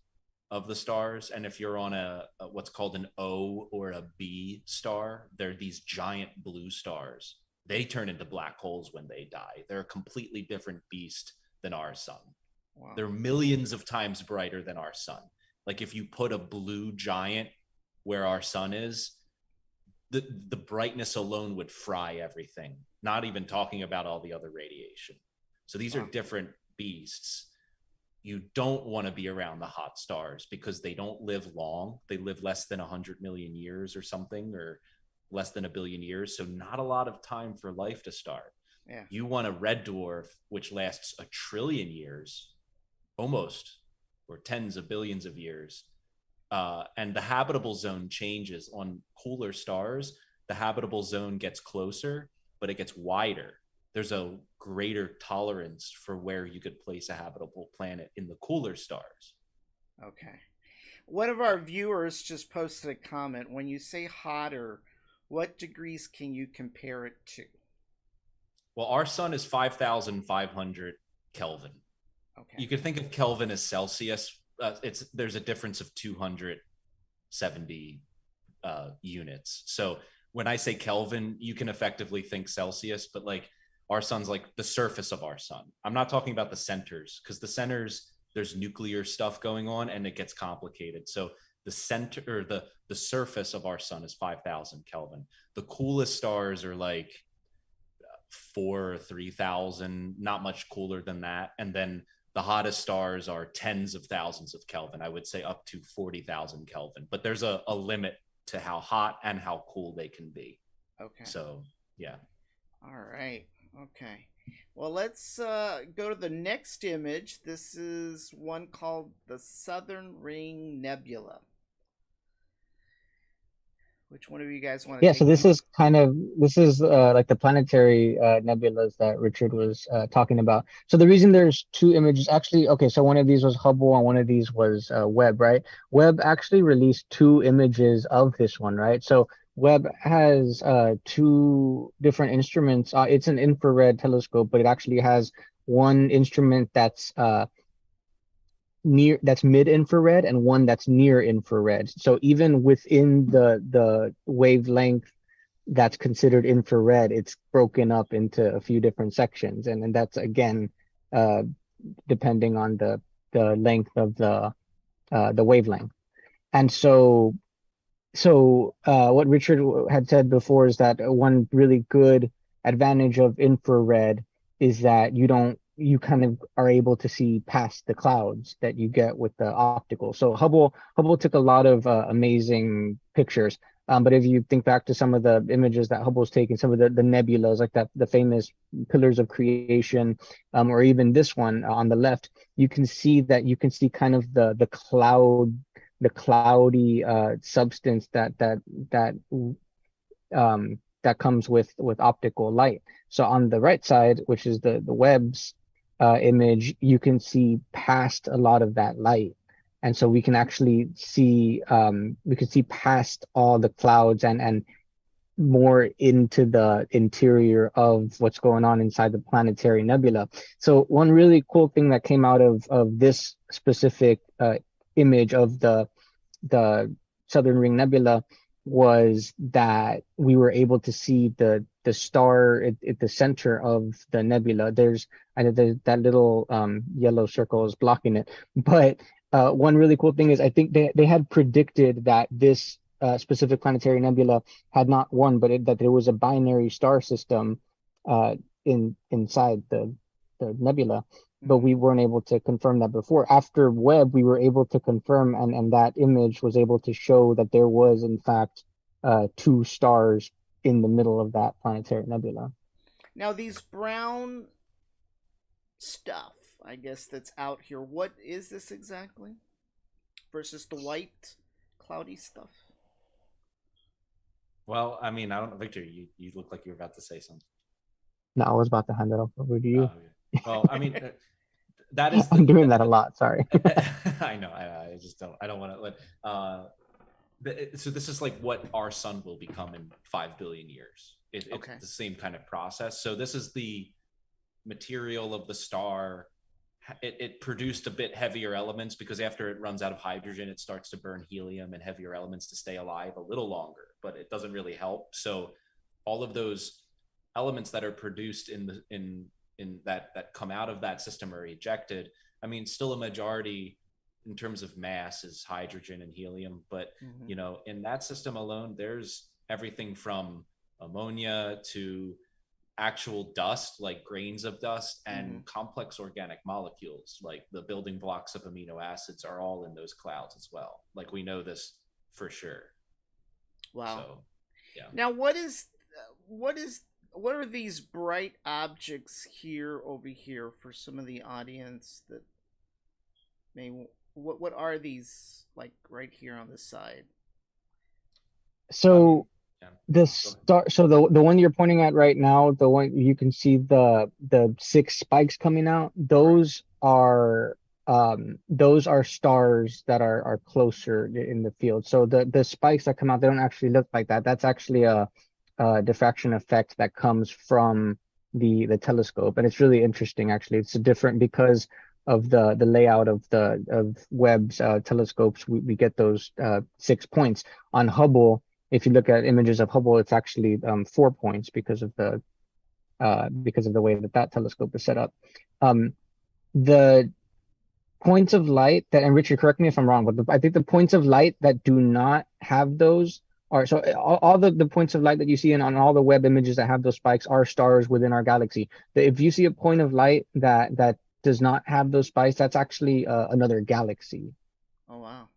of the stars. And if you're on a what's called an O or a B star, they're these giant blue stars. They turn into black holes when they die. They're a completely different beast than our sun. Wow. They're millions of times brighter than our sun. Like if you put a blue giant where our sun is, the brightness alone would fry everything, not even talking about all the other radiation. So these are different beasts. You don't want to be around the hot stars because they don't live long. They live less than 100 million years or something, or less than 1 billion years. So not a lot of time for life to start. Yeah. You want a red dwarf, which lasts 1 trillion years, almost, or tens of billions of years. And the habitable zone changes on cooler stars. The habitable zone gets closer, but it gets wider. There's a greater tolerance for where you could place a habitable planet in the cooler stars. Okay. One of our viewers just posted a comment. When you say hotter, what degrees can you compare it to? Well, our sun is 5,500 Kelvin. Okay. You could think of Kelvin as Celsius. There's a difference of 270 units. So when I say Kelvin, you can effectively think Celsius, but like our sun's like the surface of our sun. I'm not talking about the centers, because the centers, there's nuclear stuff going on and it gets complicated. So the center, or the surface of our sun is 5,000 Kelvin. The coolest stars are like 3,000, not much cooler than that. And then the hottest stars are tens of thousands of Kelvin. I would say up to 40,000 Kelvin, but there's a limit to how hot and how cool they can be. Okay. So, yeah. All right. Okay. Well, let's go to the next image. This is one called the Southern Ring Nebula. Which one of you guys want to take? So this is like the planetary nebulas that Richard was talking about. So the reason there's two images, actually, okay, so one of these was Hubble and one of these was Webb, right? Webb actually released two images of this one, right? So Webb has two different instruments. It's an infrared telescope, but it actually has one instrument that's mid-infrared and one that's near infrared. So even within the wavelength that's considered infrared, it's broken up into a few different sections, and that's again depending on the length of the wavelength. And so what Richard had said before is that one really good advantage of infrared is that you kind of are able to see past the clouds that you get with the optical. So Hubble took a lot of amazing pictures. But if you think back to some of the images that Hubble's taken, some of the nebulas, like the famous pillars of creation, or even this one on the left, you can see kind of the cloudy substance that comes with optical light. So on the right side, which is the Webb's image, you can see past a lot of that light, and so we can actually see past all the clouds and more into the interior of what's going on inside the planetary nebula. So one really cool thing that came out of this specific image of the Southern Ring Nebula was that we were able to see the star at the center of the nebula. There's that little yellow circle is blocking it. But one really cool thing is I think they had predicted that this specific planetary nebula had not one, but that there was a binary star system inside the nebula. But we weren't able to confirm that before. After Webb, we were able to confirm, and that image was able to show that there was, in fact, two stars in the middle of that planetary nebula. Now, these brown stuff, I guess, that's out here, what is this exactly? Versus the white, cloudy stuff? Well, I mean, I don't know, Victor, you look like you were about to say something. No, I was about to hand it over to you. Oh, yeah. Well, I mean, that is. I'm doing that a lot. Sorry. I know. I just don't. I don't want to let. So this is like what our sun will become in 5 billion years. It's the same kind of process. So this is the material of the star. It produced a bit heavier elements because after it runs out of hydrogen, it starts to burn helium and heavier elements to stay alive a little longer. But it doesn't really help. So all of those elements that are produced in that come out of that system are ejected. I mean, still a majority in terms of mass is hydrogen and helium, but you know, in that system alone, there's everything from ammonia to actual dust, like grains of dust, and complex organic molecules, like the building blocks of amino acids, are all in those clouds as well. Like, we know this for sure. Wow. So, yeah. Now, what are these bright objects over here for some of the audience that what are these, like, right here on the side? So the star, so the one you're pointing at right now, the one you can see the 6 spikes coming out, those are those are stars that are closer in the field. So the spikes that come out, they don't actually look like that. That's actually a diffraction effect that comes from the telescope, and it's really interesting. Actually, it's different because of the layout of Webb's telescopes. We get those 6 points on Hubble. If you look at images of Hubble, it's actually 4 points because of the way that telescope is set up. The points of light that, and Richard, correct me if I'm wrong, but I think the points of light that do not have those are, so all the points of light that you see on all the Webb images that have those spikes are stars within our galaxy. If you see a point of light that does not have those spikes, that's actually another galaxy. Oh, wow.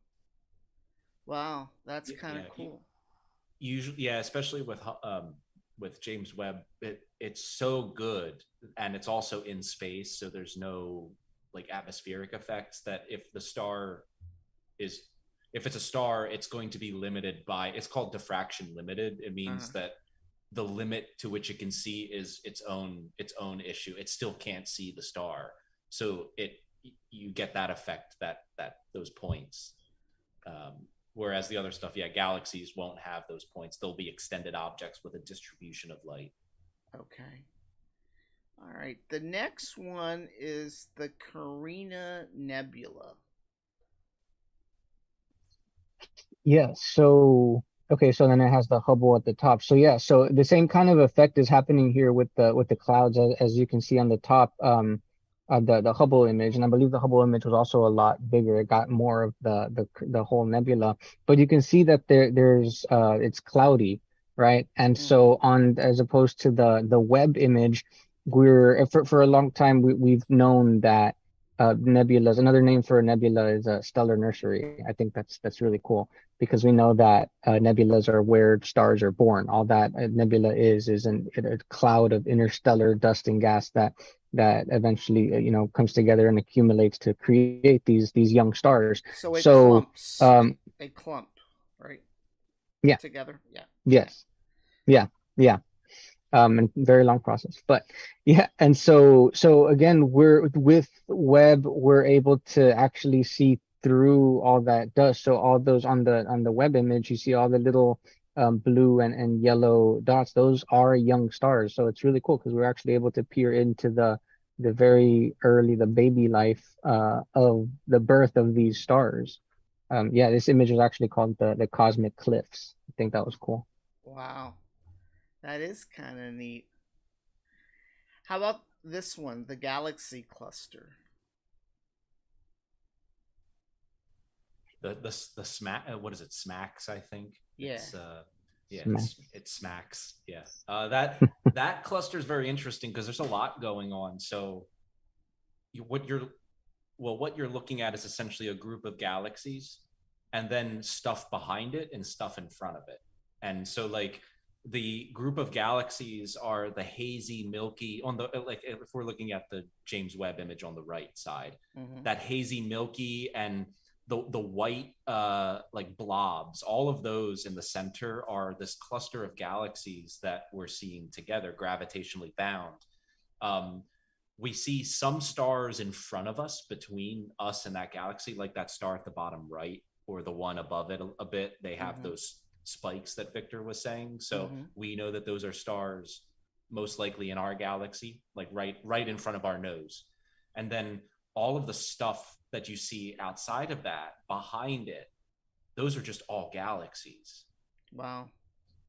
Wow, that's kind of cool. Usually, yeah, especially with James Webb, it's so good, and it's also in space, so there's no like atmospheric effects, that if it's a star, it's going to be limited by, it's called diffraction limited. It means that the limit to which it can see is its own issue. It still can't see the star, so you get that effect, that those points. Whereas the other stuff, galaxies won't have those points. They'll be extended objects with a distribution of light. Okay. All right. The next one is the Carina Nebula. Yeah. So okay. So then it has the Hubble at the top. So yeah. So the same kind of effect is happening here with the clouds, as you can see on the top. The Hubble image, and I believe the Hubble image was also a lot bigger. It got more of the whole nebula, but you can see that there's it's cloudy, right? And so as opposed to the Webb image, we're for a long time we've known that nebulas. Another name for a nebula is a stellar nursery. I think that's really cool, because we know that nebulas are where stars are born. All that a nebula is a cloud of interstellar dust and gas that eventually comes together and accumulates to create these young stars. So it clumps. A clump, right? Yeah. Together. Yeah. Yes. Yeah. Yeah. And very long process, but yeah. And so again, with Webb, we're able to actually see through all that dust. So all those on the Webb image, you see all the little blue and yellow dots. Those are young stars. So it's really cool because we're actually able to peer into the very early, the baby life of the birth of these stars. This image is actually called the Cosmic Cliffs. I think that was cool. Wow. That is kind of neat. How about this one, the Galaxy Cluster? The smack. What is it? Smacks, I think. Yeah. It smacks. Yeah. That cluster is very interesting because there's a lot going on. So, what you're looking at is essentially a group of galaxies, and then stuff behind it and stuff in front of it. And so, like, the group of galaxies are the hazy, milky, on the, like, if we're looking at the James Webb image on the right side, that hazy, milky, and the white like blobs, all of those in the center are this cluster of galaxies that we're seeing together, gravitationally bound. We see some stars in front of us, between us and that galaxy, like that star at the bottom right, or the one above it a bit. They have those spikes that Victor was saying. So we know that those are stars most likely in our galaxy, like right in front of our nose. And then all of the stuff that you see outside of that, behind it, those are just all galaxies. Wow.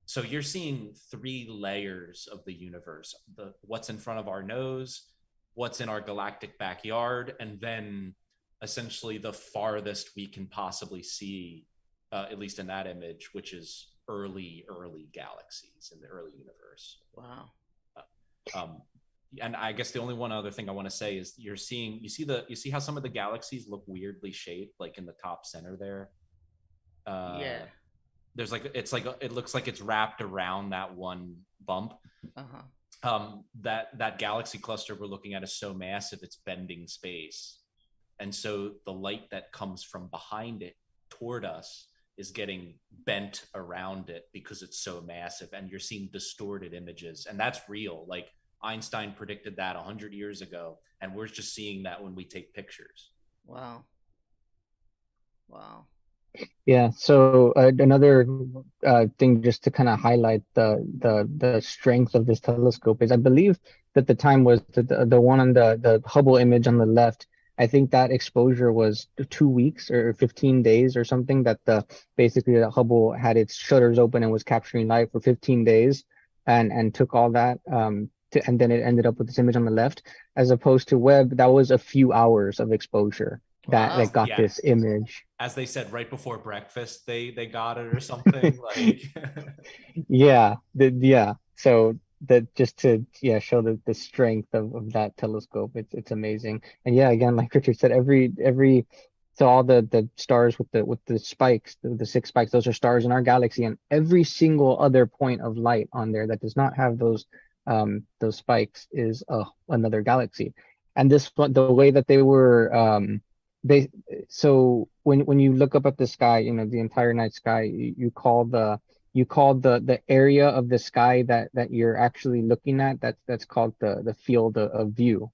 So you're seeing 3 layers of the universe: what's in front of our nose, what's in our galactic backyard, and then essentially the farthest we can possibly see, at least in that image, which is early galaxies in the early universe. Wow. And I guess the only one other thing I want to say is you see how some of the galaxies look weirdly shaped, like in the top center there. There's it looks like it's wrapped around that one bump. That galaxy cluster we're looking at is so massive it's bending space, and so the light that comes from behind it toward us is getting bent around it because it's so massive, and you're seeing distorted images, and that's real. Like, Einstein predicted that 100 years ago, and we're just seeing that when we take pictures. Wow. Wow. Yeah. So another thing just to kind of highlight the strength of this telescope is I believe that the time was the one on the Hubble image on the left. I think that exposure was 2 weeks or 15 days or something that the basically the Hubble had its shutters open and was capturing light for 15 days and took all that and then it ended up with this image on the left, as opposed to Webb that was a few hours of exposure that Wow. got Yeah, this image. as they said right before breakfast, they got it or something like. Yeah. So that just to show the strength of that telescope. It's amazing. And yeah, again, like Richard said, every so all the stars with the spikes, the six spikes, those are stars in our galaxy, and every single other point of light on there that does not have those spikes is another galaxy. And this one, the way that they were they so when you look up at the sky, the entire night sky, you call the area of the sky that you're actually looking at, that's called the field of view. Uh-huh.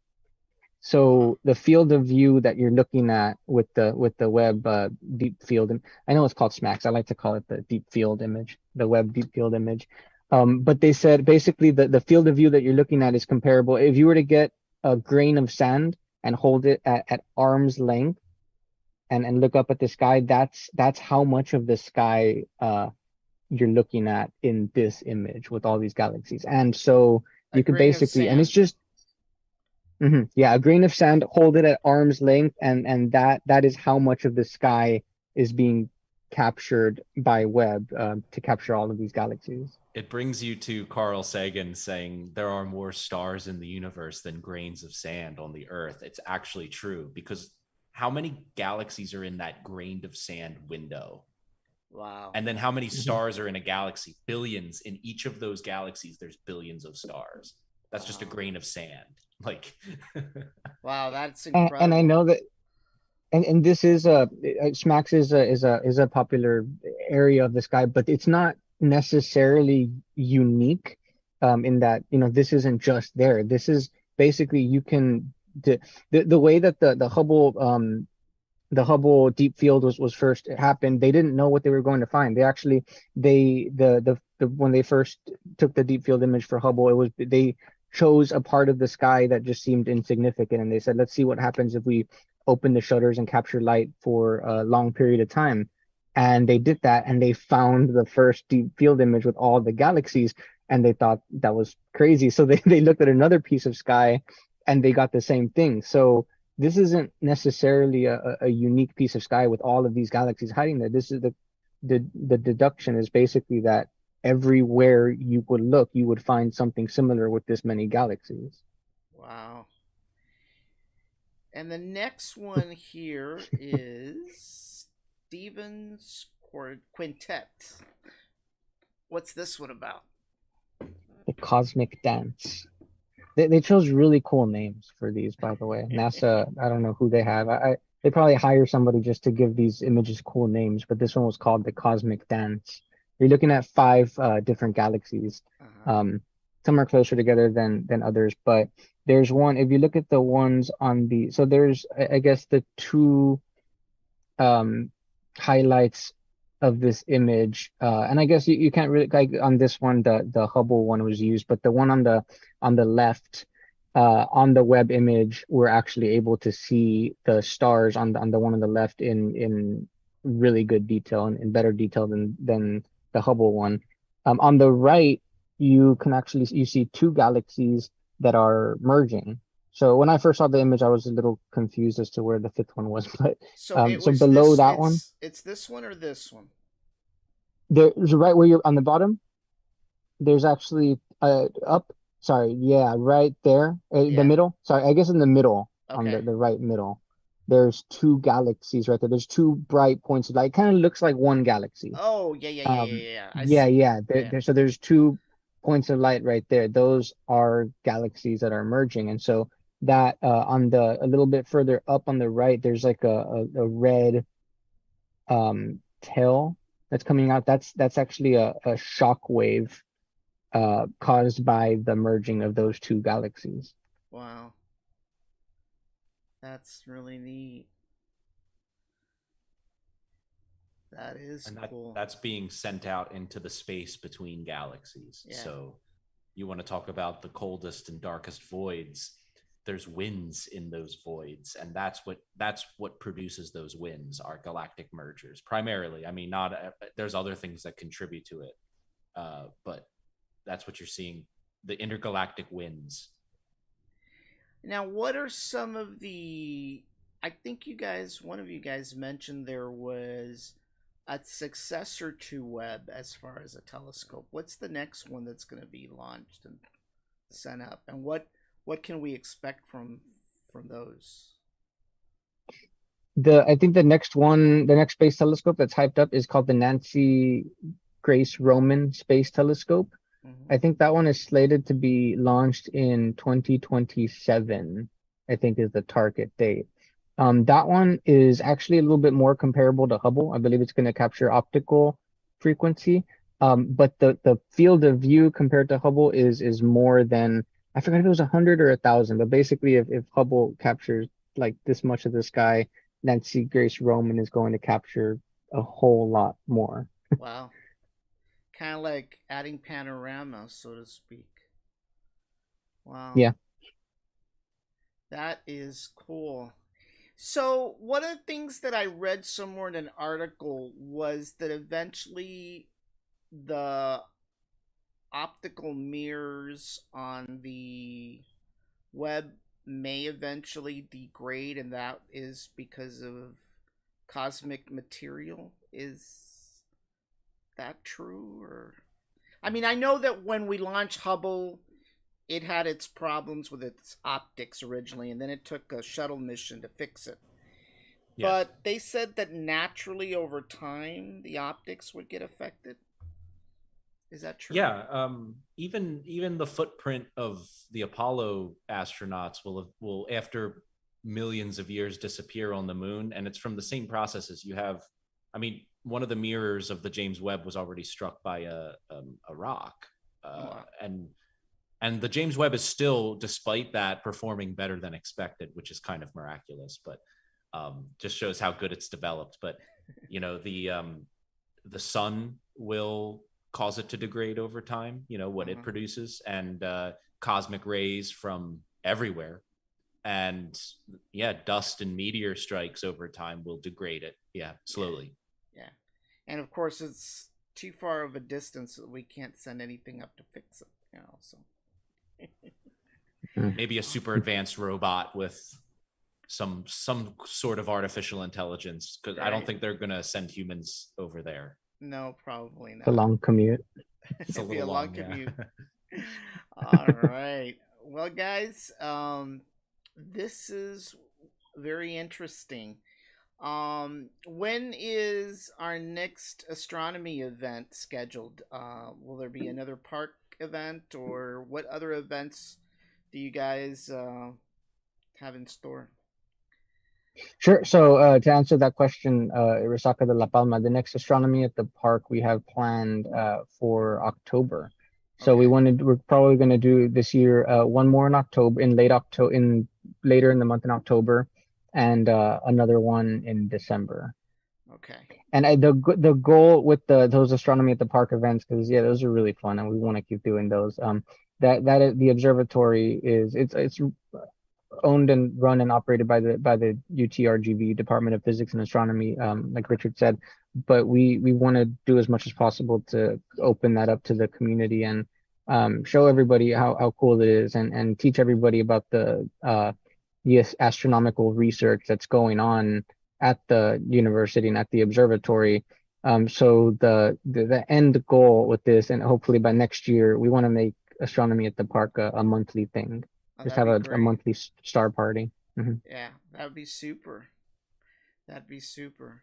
So the field of view that you're looking at with the Webb deep field, and I know it's called SMACS. I like to call it the deep field image, the Webb deep field image. But they said basically the field of view that you're looking at is comparable. If you were to get a grain of sand and hold it at arm's length and look up at the sky, that's how much of the sky you're looking at in this image with all these galaxies. And so A you could grain of basically, and it's sand. just yeah, a grain of sand, hold it at arm's length, and that is how much of the sky is being captured by Webb to capture all of these galaxies. It brings you to Carl Sagan saying there are more stars in the universe than grains of sand on the earth. It's actually true, because how many galaxies are in that grain of sand window? Wow. And then how many Mhm. stars are in a galaxy? Billions. In each of those galaxies, there's billions of stars. That's just a Wow. grain of sand. Like, Wow, that's And I incredible. know that, and this is a SMAX is a popular area of the sky, but it's not necessarily unique in that this isn't just there. This is basically you can the way that the Hubble Deep Field was first it happened, they didn't know what they were going to find. They actually the when they first took the Deep Field image for Hubble, it was they chose a part of the sky that just seemed insignificant, and they said, let's see what happens if we open the shutters and capture light for a long period of time. And they did that, and they found the first Deep Field image with all the galaxies, and they thought that was crazy. So they looked at another piece of sky, and they got the same thing. So this isn't necessarily a unique piece of sky with all of these galaxies hiding there. This is the deduction is basically that everywhere you would look, you would find something similar with this many galaxies. Wow. And the next one here is Stevens Quintet. What's this one about? The cosmic dance. They chose really cool names for these, by the way. NASA, I don't know who they have. They probably hire somebody just to give these images cool names, but this one was called the Cosmic Dance. You're looking at five different galaxies. Uh-huh. Some are closer together than others, but there's one. If you look at the ones on the, so there's I guess the two um highlights of this image, and I guess you can't really, like, on this one the Hubble one was used, but the one on the left, on the Webb image, we're actually able to see the stars on the one on the left in really good detail and in better detail than the Hubble one. On the right, you can actually you see two galaxies that are merging. So when I first saw the image, I was a little confused as to where the fifth one was, but So it so was below this. that one, It's this one or this one? there's right where you're on the bottom. There's actually up. Sorry, yeah, right there, the Yeah. middle. Sorry, I guess in the middle, on Okay. the right middle, there's two galaxies right there. There's two bright points of light. It kind of looks like one galaxy. Oh, yeah, yeah, yeah, yeah, yeah. I Yeah, see. yeah. Yeah. So there's two points of light right there. Those are galaxies that are merging, and so that on the a little bit further up on the right, there's like a red tail that's coming out. That's actually a shock wave caused by the merging of those two galaxies. Wow. That's really neat. That is And cool. that's being sent out into the space between galaxies. Yeah. So you want to talk about the coldest and darkest voids, there's winds in those voids, and that's what produces those winds are galactic mergers primarily. I mean, not there's other things that contribute to it, but that's what you're seeing, the intergalactic winds. Now, what are some of the? I think one of you guys mentioned there was a successor to Webb as far as a telescope. What's the next one that's going to be launched and sent up, and what can we expect from those? I think the next one, the next space telescope that's hyped up is called the Nancy Grace Roman Space Telescope. Mm-hmm. I think that one is slated to be launched in 2027, I think is the target date. That one is actually a little bit more comparable to Hubble. I believe it's going to capture optical frequency. But the field of view compared to Hubble is more than, I forgot if it was 100 or 1,000, but basically if Hubble captures like this much of the sky, Nancy Grace Roman is going to capture a whole lot more. Wow, kind of like adding panorama, so to speak. Wow, Yeah. that is cool. So, one of the things that I read somewhere in an article was that eventually the optical mirrors on the web may eventually degrade, and that is because of cosmic material. Is that true? Or, I mean, I know that when we launched Hubble, it had its problems with its optics originally, and then it took a shuttle mission to fix it. Yes. But they said that naturally over time the optics would get affected. Is that true? Yeah, even the footprint of the Apollo astronauts will after millions of years disappear on the moon, and it's from the same processes you have. I mean, one of the mirrors of the James Webb was already struck by a rock, Oh, wow. and the James Webb is still, despite that, performing better than expected, which is kind of miraculous, but just shows how good it's developed. But you know, the sun will cause it to degrade over time, you know, what it produces, and cosmic rays from everywhere. And yeah, dust and meteor strikes over time will degrade it. Yeah, slowly. Yeah. And of course, it's too far of a distance that we can't send anything up to fix it. So. Maybe a super advanced robot with some sort of artificial intelligence, because I don't think they're gonna send humans over there. No, probably The not. long commute. It's a It'd be a little long long, commute. yeah. All right. Well, guys, this is very interesting. When is our next astronomy event scheduled? Will there be another park event, or what other events do you guys have in store? Sure. So to answer that question, Resaca de La Palma, the next astronomy at the park we have planned for October. So Okay. we're probably going to do this year one more in October, in late October, in later in the month in October, and another one in December. Okay. And the goal with those astronomy at the park events, because yeah, those are really fun, and we want to keep doing those. The observatory it's owned and run and operated by the UTRGV Department of Physics and Astronomy, like Richard said. But we want to do as much as possible to open that up to the community and show everybody how cool it is, and teach everybody about the astronomical research that's going on at the university and at the observatory. So the end goal with this, and hopefully by next year, we want to make astronomy at the park a monthly thing. Oh, Just that'd have be a great. monthly star party. Yeah, that'd be super. That'd be super.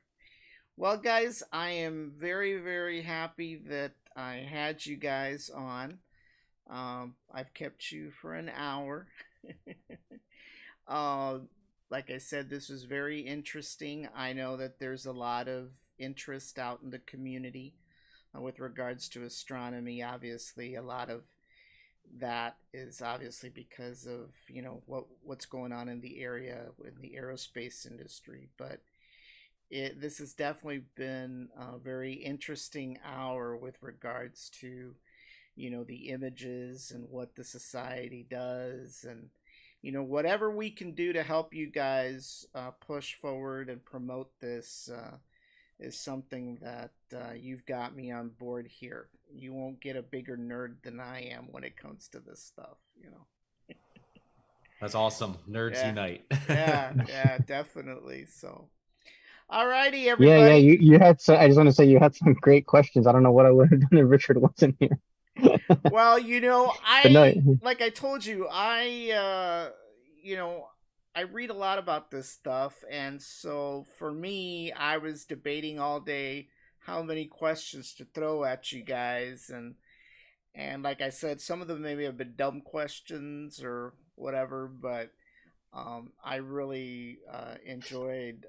Well, guys, I am very, very happy that I had you guys on. I've kept you for an hour. uh, like I said, this was very interesting. I know that there's a lot of interest out in the community with regards to astronomy. Obviously, a lot of that is obviously because of what's going on in the area in the aerospace industry, but this has definitely been a very interesting hour with regards to, the images and what the society does, and whatever we can do to help you guys push forward and promote this is something that you've got me on board here. You won't get a bigger nerd than I am when it comes to this stuff. That's awesome. Nerds unite. yeah, definitely. So, alrighty, everybody. Yeah. You had. So I just want to say you had some great questions. I don't know what I would have done if Richard wasn't here. Well, But no, like I told you, I read a lot about this stuff, and so for me, I was debating all day how many questions to throw at you guys, and like I said, some of them maybe have been dumb questions or whatever, but I really enjoyed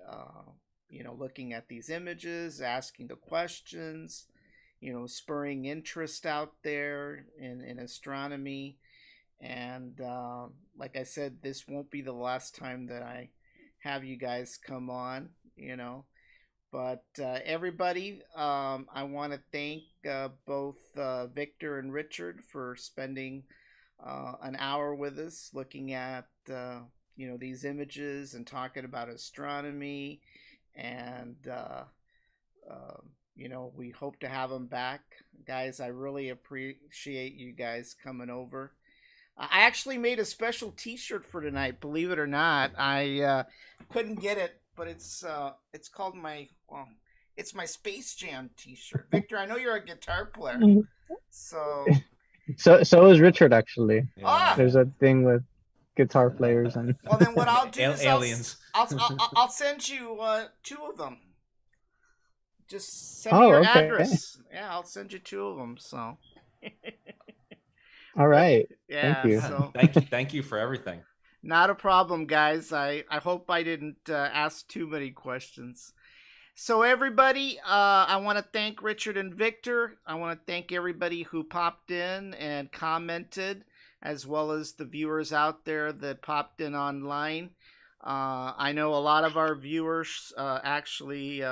looking at these images, asking the questions, spurring interest out there in astronomy. And like I said, this won't be the last time that I have you guys come on, But everybody, I want to thank both Victor and Richard for spending an hour with us looking at, these images and talking about astronomy. And, we hope to have them back. Guys, I really appreciate you guys coming over. I actually made a special T-shirt for tonight. Believe it or not, I couldn't get it, but it's called it's my Space Jam T-shirt. Victor, I know you're a guitar player, so is Richard actually. Yeah. There's a thing with guitar players and. Well, then what I'll do is aliens. I'll send you 2 of them. Just send me your address. Yeah, I'll send you 2 of them. So. All right. Yeah. Thank you. So, thank you for everything. Not a problem, guys. I hope I didn't ask too many questions. So everybody, I want to thank Richard and Victor. I want to thank everybody who popped in and commented, as well as the viewers out there that popped in online. I know a lot of our viewers actually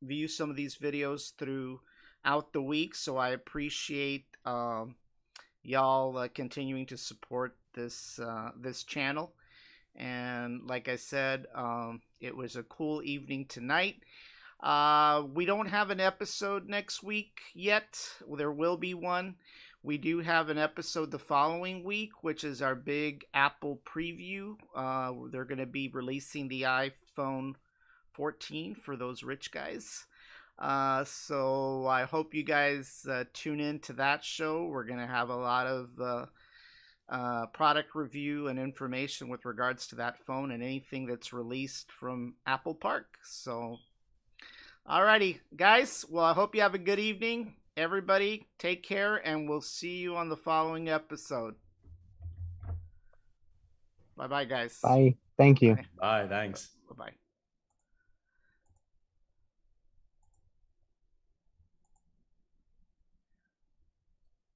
view some of these videos throughout the week, so I appreciate y'all continuing to support this channel. And like I said, it was a cool evening tonight. We don't have an episode next week yet. There will be one. We do have an episode the following week, which is our big Apple preview. They're going to be releasing the iPhone 14 for those rich guys. So I hope you guys tune in to that show. We're going to have a lot of product review and information with regards to that phone and anything that's released from Apple Park. So, alrighty, guys. Well, I hope you have a good evening. Everybody, take care, and we'll see you on the following episode. Bye-bye, guys. Bye. Thank you. Bye. Thanks.